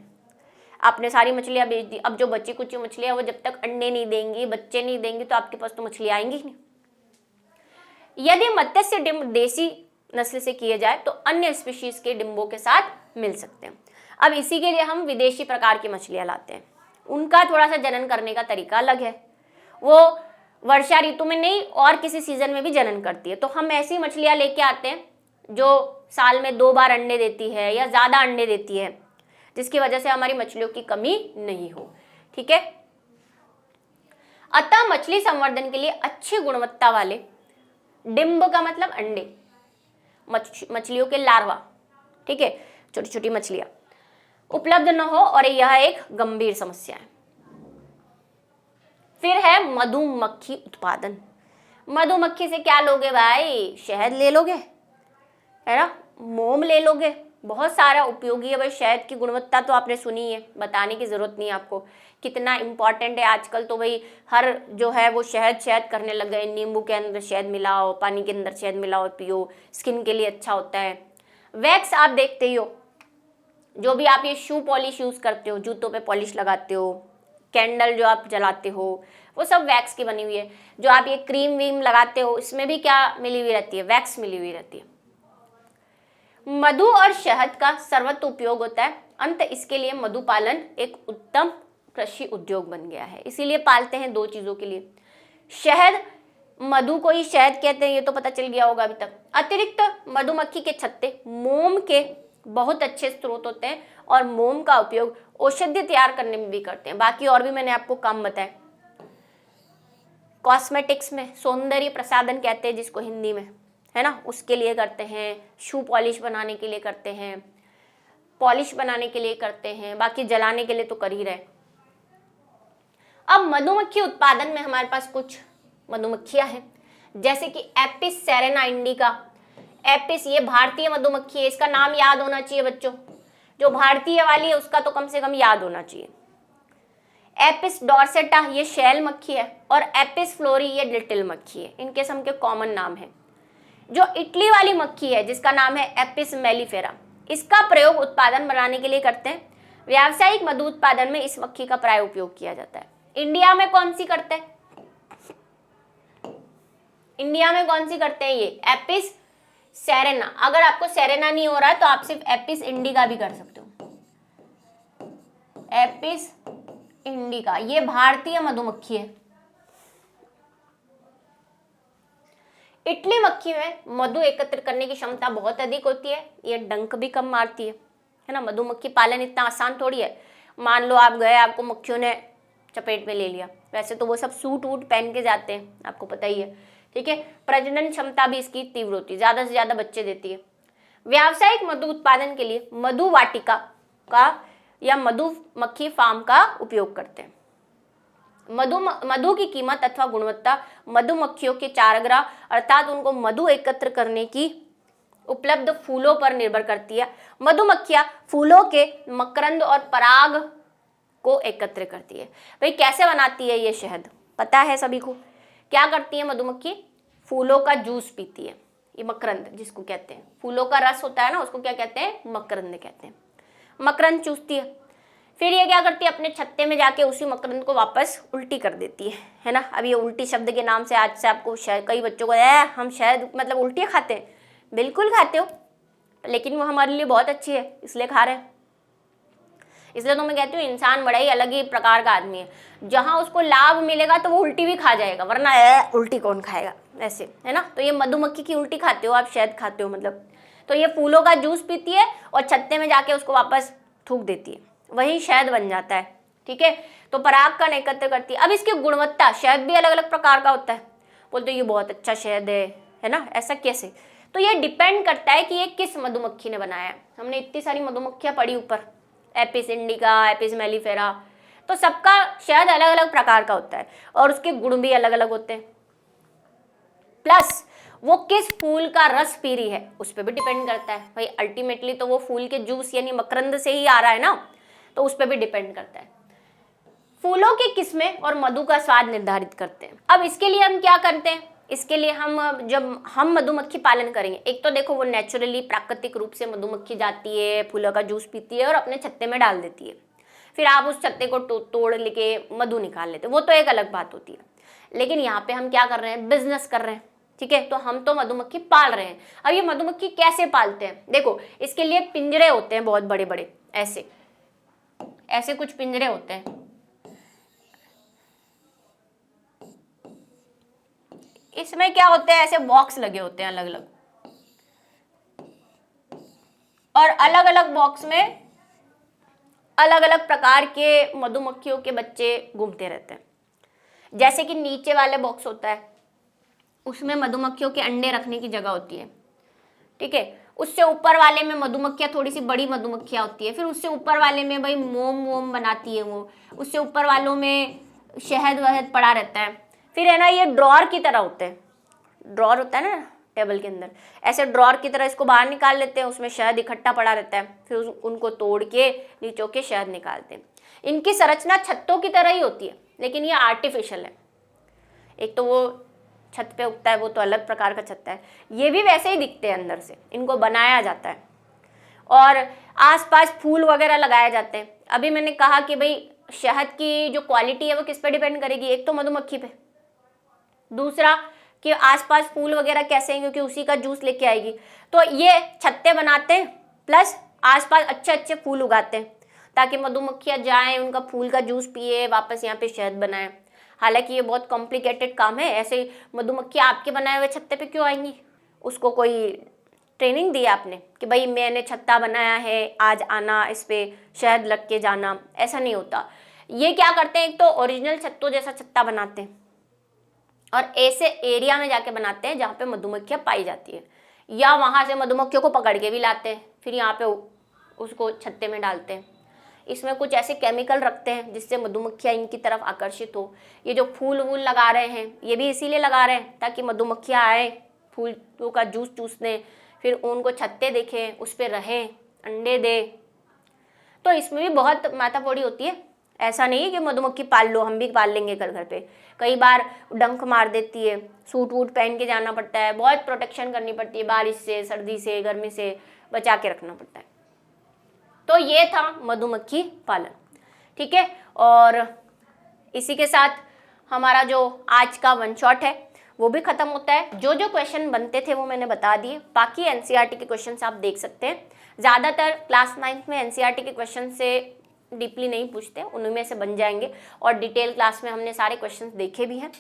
आपने सारी मछलियां बेच दी, अब जो बची कुछ मछलियां वो जब तक अंडे नहीं देंगी, बच्चे नहीं देंगी, तो आपके पास तो मछलियां आएंगी ही नहीं। यदि मत्स्य डिंब देसी नस्ल से किए जाए तो अन्य स्पीशीज के डिंबों के साथ मिल सकते हैं। अब इसी के लिए हम विदेशी प्रकार की मछलियां लाते हैं, उनका थोड़ा सा जनन करने का तरीका अलग है, वो वर्षा ऋतु में नहीं और किसी सीजन में भी जनन करती है। तो हम ऐसी मछलियां लेके आते हैं जो साल में 2 बार अंडे देती है या ज्यादा अंडे देती है, जिसकी वजह से हमारी मछलियों की कमी नहीं हो, ठीक है। अतः मछली संवर्धन के लिए अच्छी गुणवत्ता वाले डिंब का मतलब अंडे, मछलियों के लार्वा, ठीक है, छोटी छोटी मछलियां उपलब्ध न हो, और यह एक गंभीर समस्या है। फिर है मधुमक्खी उत्पादन। मधुमक्खी से क्या लोगे भाई, शहद ले लोगे, है ना, मोम ले लोगे, बहुत सारा उपयोगी है। भाई शहद की गुणवत्ता तो आपने सुनी है, बताने की जरूरत नहीं है आपको, कितना इंपॉर्टेंट है। आजकल तो भाई हर जो है वो शहद करने लग गए, नींबू के अंदर शहद मिलाओ, पानी के अंदर शहद मिलाओ पियो, स्किन के लिए अच्छा होता है। वैक्स आप देखते ही हो, जो भी आप ये शू पॉलिश यूज करते हो, जूतों पे पॉलिश लगाते हो, कैंडल जो आप जलाते हो, वो सब वैक्स की बनी हुई है। जो आप ये क्रीम वीम लगाते हो, इसमें भी क्या मिली हुई रहती है, वैक्स मिली हुई रहती है। मधु और शहद का सर्वत्र उपयोग होता है, अंत इसके लिए मधु पालन एक उत्तम कृषि उद्योग बन गया है। इसीलिए पालते हैं 2 चीजों के लिए, शहद, मधु को ही शहद कहते हैं, ये तो पता चल गया होगा अभी तक। अतिरिक्त मधुमक्खी के छत्ते मोम के बहुत अच्छे स्रोत होते हैं, और मोम का उपयोग औषधि तैयार करने में भी करते हैं। बाकी और भी मैंने आपको काम बताए, कॉस्मेटिक्स में सौंदर्य प्रसाधन कहते हैं जिसको हिंदी में, है ना, उसके लिए करते हैं, शू पॉलिश बनाने के लिए करते हैं, पॉलिश बनाने के लिए करते हैं, बाकी जलाने के लिए तो कर ही रहे। अब मधुमक्खी उत्पादन में हमारे पास कुछ मधुमक्खियां हैं, जैसे कि एपिस सेरेना इंडिका। एपिस ये भारतीय मधुमक्खी है, इसका नाम याद होना चाहिए बच्चों, जो भारतीय वाली है उसका तो कम से कम याद होना चाहिए। एपिस डॉर्सेटा ये शैल मक्खी है, और एपिस फ्लोरी ये लिटिल मक्खी है, इनके सब के कॉमन नाम है। जो इटली वाली मक्खी है जिसका नाम है एपिस मेलिफेरा, इसका प्रयोग उत्पादन बनाने के लिए करते हैं। व्यावसायिक मधु उत्पादन में इस मक्खी का प्राय उपयोग किया जाता है। इंडिया में कौन सी करते हैं, इंडिया में कौन सी करते हैं, ये एपिस सेरेना। अगर आपको सेरेना नहीं हो रहा है तो आप सिर्फ एपिस इंडिका भी कर सकते हो। एपिस इंडिका ये भारतीय मधुमक्खी है। इटली मक्खी में मधु एकत्र करने की क्षमता बहुत अधिक होती है, ये डंक भी कम मारती है ना। मधुमक्खी पालन इतना आसान थोड़ी है, मान लो आप गए, आपको मक्खियों ने चपेट में ले लिया, वैसे तो वो सब सूट वूट पहन के जाते हैं, आपको पता ही है, ठीक है। प्रजनन क्षमता भी इसकी तीव्र होती है, ज़्यादा से ज़्यादा बच्चे देती है। व्यावसायिक मधु उत्पादन के लिए मधु वाटिका का या मधुमक्खी फार्म का उपयोग करते हैं। मधु की कीमत अथवा गुणवत्ता मधुमक्खियों के चारागाह अर्थात उनको मधु एकत्र करने की उपलब्ध फूलों पर निर्भर करती है। मधुमक्खियां फूलों के मकरंद और पराग को एकत्र करती है। भाई कैसे बनाती है ये शहद, पता है सभी को। क्या करती है मधुमक्खी, फूलों का जूस पीती है, ये मकरंद जिसको कहते हैं, फूलों का रस होता है ना, उसको क्या कहते हैं, मकरंद कहते हैं। मकरंद चूसती है, फिर ये क्या करती है, अपने छत्ते में जाके उसी मकरंद को वापस उल्टी कर देती है ना। अब ये उल्टी शब्द के नाम से आज से आपको कई बच्चों को हम शहद मतलब उल्टी खाते हैं, बिल्कुल खाते हो, लेकिन वो हमारे लिए बहुत अच्छी है इसलिए खा रहे हैं। इसलिए तो मैं कहती हूँ इंसान बड़ा ही अलग ही प्रकार का आदमी है, जहाँ उसको लाभ मिलेगा तो वो उल्टी भी खा जाएगा, वरना उल्टी कौन खाएगा, ऐसे है ना। तो ये मधुमक्खी की उल्टी खाते हो आप, शहद खाते हो मतलब। तो ये फूलों का जूस पीती है और छत्ते में जाके उसको वापस थूक देती है, वही शहद बन जाता है, ठीक है। तो पराग कण एकत्र करती है। अब इसकी गुणवत्ता, शहद भी अलग अलग प्रकार का होता है, बोलते ये बहुत अच्छा शहद है ना, ऐसा कैसे, तो ये डिपेंड करता है कि ये किस मधुमक्खी ने बनाया है। हमने इतनी सारी मधुमक्खियां पढ़ी ऊपर, एपिस इंडिका, एपिस मेलिफेरा, तो सबका शहद अलग अलग प्रकार का होता है और उसके गुण भी अलग अलग होते हैं। प्लस वो किस फूल का रस पी रही है उस पर भी डिपेंड करता है। भाई अल्टीमेटली तो वो फूल के जूस यानी मकरंद से ही आ रहा है ना, तो उस पर भी डिपेंड करता है। फूलों की किस्में और मधु का स्वाद निर्धारित करते हैं। अब इसके लिए हम क्या करते हैं, इसके लिए जब हम मधुमक्खी पालन करेंगे, एक तो देखो वो नेचुरली प्राकृतिक रूप से मधुमक्खी जाती है, फूलों का जूस पीती है और अपने छत्ते में डाल देती है, फिर आप उस छत्ते को तोड़ लेके मधु निकाल लेते, वो तो एक अलग बात होती है। लेकिन यहाँ पे हम क्या कर रहे हैं, बिजनेस कर रहे हैं, ठीक है। तो हम तो मधुमक्खी पाल रहे हैं। अब ये मधुमक्खी कैसे पालते हैं, देखो इसके लिए पिंजरे होते हैं बहुत बड़े बड़े, ऐसे कुछ पिंजरे होते हैं। इसमें क्या होते हैं, ऐसे बॉक्स लगे होते हैं अलग अलग, और अलग अलग बॉक्स में अलग अलग प्रकार के मधुमक्खियों के बच्चे घूमते रहते हैं। जैसे कि नीचे वाले बॉक्स होता है, उसमें मधुमक्खियों के अंडे रखने की जगह होती है, ठीक है। उससे ऊपर वाले में मधुमक्खियाँ, थोड़ी सी बड़ी मधुमक्खियाँ होती है, फिर उससे ऊपर वाले में भाई मोम बनाती है वो, उससे ऊपर वालों में शहद वहद पड़ा रहता है। फिर है ना ये ड्रॉर की तरह होते हैं, ड्रॉर होता है ना टेबल के अंदर, ऐसे ड्रॉर की तरह इसको बाहर निकाल लेते हैं, उसमें शहद इकट्ठा पड़ा रहता है, फिर उनको तोड़ के नीचों के शहद निकालते हैं। इनकी संरचना छत्तों की तरह ही होती है, लेकिन ये आर्टिफिशियल है। एक तो वो छत पे उगता है, वो तो अलग प्रकार का छत्ता है, ये भी वैसे ही दिखते हैं अंदर से, इनको बनाया जाता है और आसपास फूल वगैरह लगाए जाते हैं। अभी मैंने कहा कि भाई शहद की जो क्वालिटी है वो किस पे डिपेंड करेगी, एक तो मधुमक्खी पे, दूसरा कि आसपास फूल वगैरह कैसे हैं, क्योंकि उसी का जूस लेके आएगी। तो ये छत्ते बनाते हैं, प्लस आसपास अच्छे अच्छे फूल उगाते हैं ताकि मधुमक्खियाँ जाएं, उनका फूल का जूस पिए, वापस यहाँ पे शहद बनाएं। हालांकि ये बहुत कॉम्प्लिकेटेड काम है, ऐसे मधुमक्खियाँ आपके बनाए हुए छत्ते पे क्यों आएंगी, उसको कोई ट्रेनिंग दी आपने कि भाई मैंने छत्ता बनाया है, आज आना, इस पे शहद लग के जाना, ऐसा नहीं होता। ये क्या करते हैं, एक तो ओरिजिनल छत्तों जैसा छत्ता बनाते हैं और ऐसे एरिया में जाके बनाते हैं जहाँ पे मधुमक्खियाँ पाई जाती है, या वहाँ से मधुमक्खियों को पकड़ के भी लाते हैं, फिर यहाँ पे उसको छत्ते में डालते हैं। इसमें कुछ ऐसे केमिकल रखते हैं जिससे मधुमक्खियाँ इनकी तरफ आकर्षित हो। ये जो फूल वूल लगा रहे हैं ये भी इसीलिए लगा रहे हैं ताकि मधुमक्खियाँ आए, फूलों का जूस चूसने, फिर उनको छत्ते देखें, उस पर रहें, अंडे दे। तो इसमें भी बहुत माथापड़ी होती है। ऐसा नहीं है कि मधुमक्खी पाल लो, हम भी पाल लेंगे घर पे। कई बार डंक मार देती है, सूट वूट पहन के जाना पड़ता है, बहुत प्रोटेक्शन करनी पड़ती है, बारिश से, सर्दी से, गर्मी से बचा के रखना पड़ता है। तो ये था मधुमक्खी पालन, ठीक है। और इसी के साथ हमारा जो आज का वन शॉट है वो भी खत्म होता है। जो जो क्वेश्चन बनते थे वो मैंने बता दिए, बाकी एनसीईआरटी के क्वेश्चंस आप देख सकते हैं। ज़्यादातर क्लास 9th में एनसीईआरटी के क्वेश्चन से डीपली नहीं पूछते, उनमें से बन जाएंगे, और डिटेल क्लास में हमने सारे क्वेश्चंस देखे भी हैं।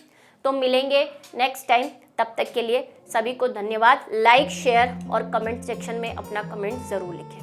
तो मिलेंगे नेक्स्ट टाइम, तब तक के लिए सभी को धन्यवाद। लाइक, शेयर और कमेंट सेक्शन में अपना कमेंट ज़रूर लिखें।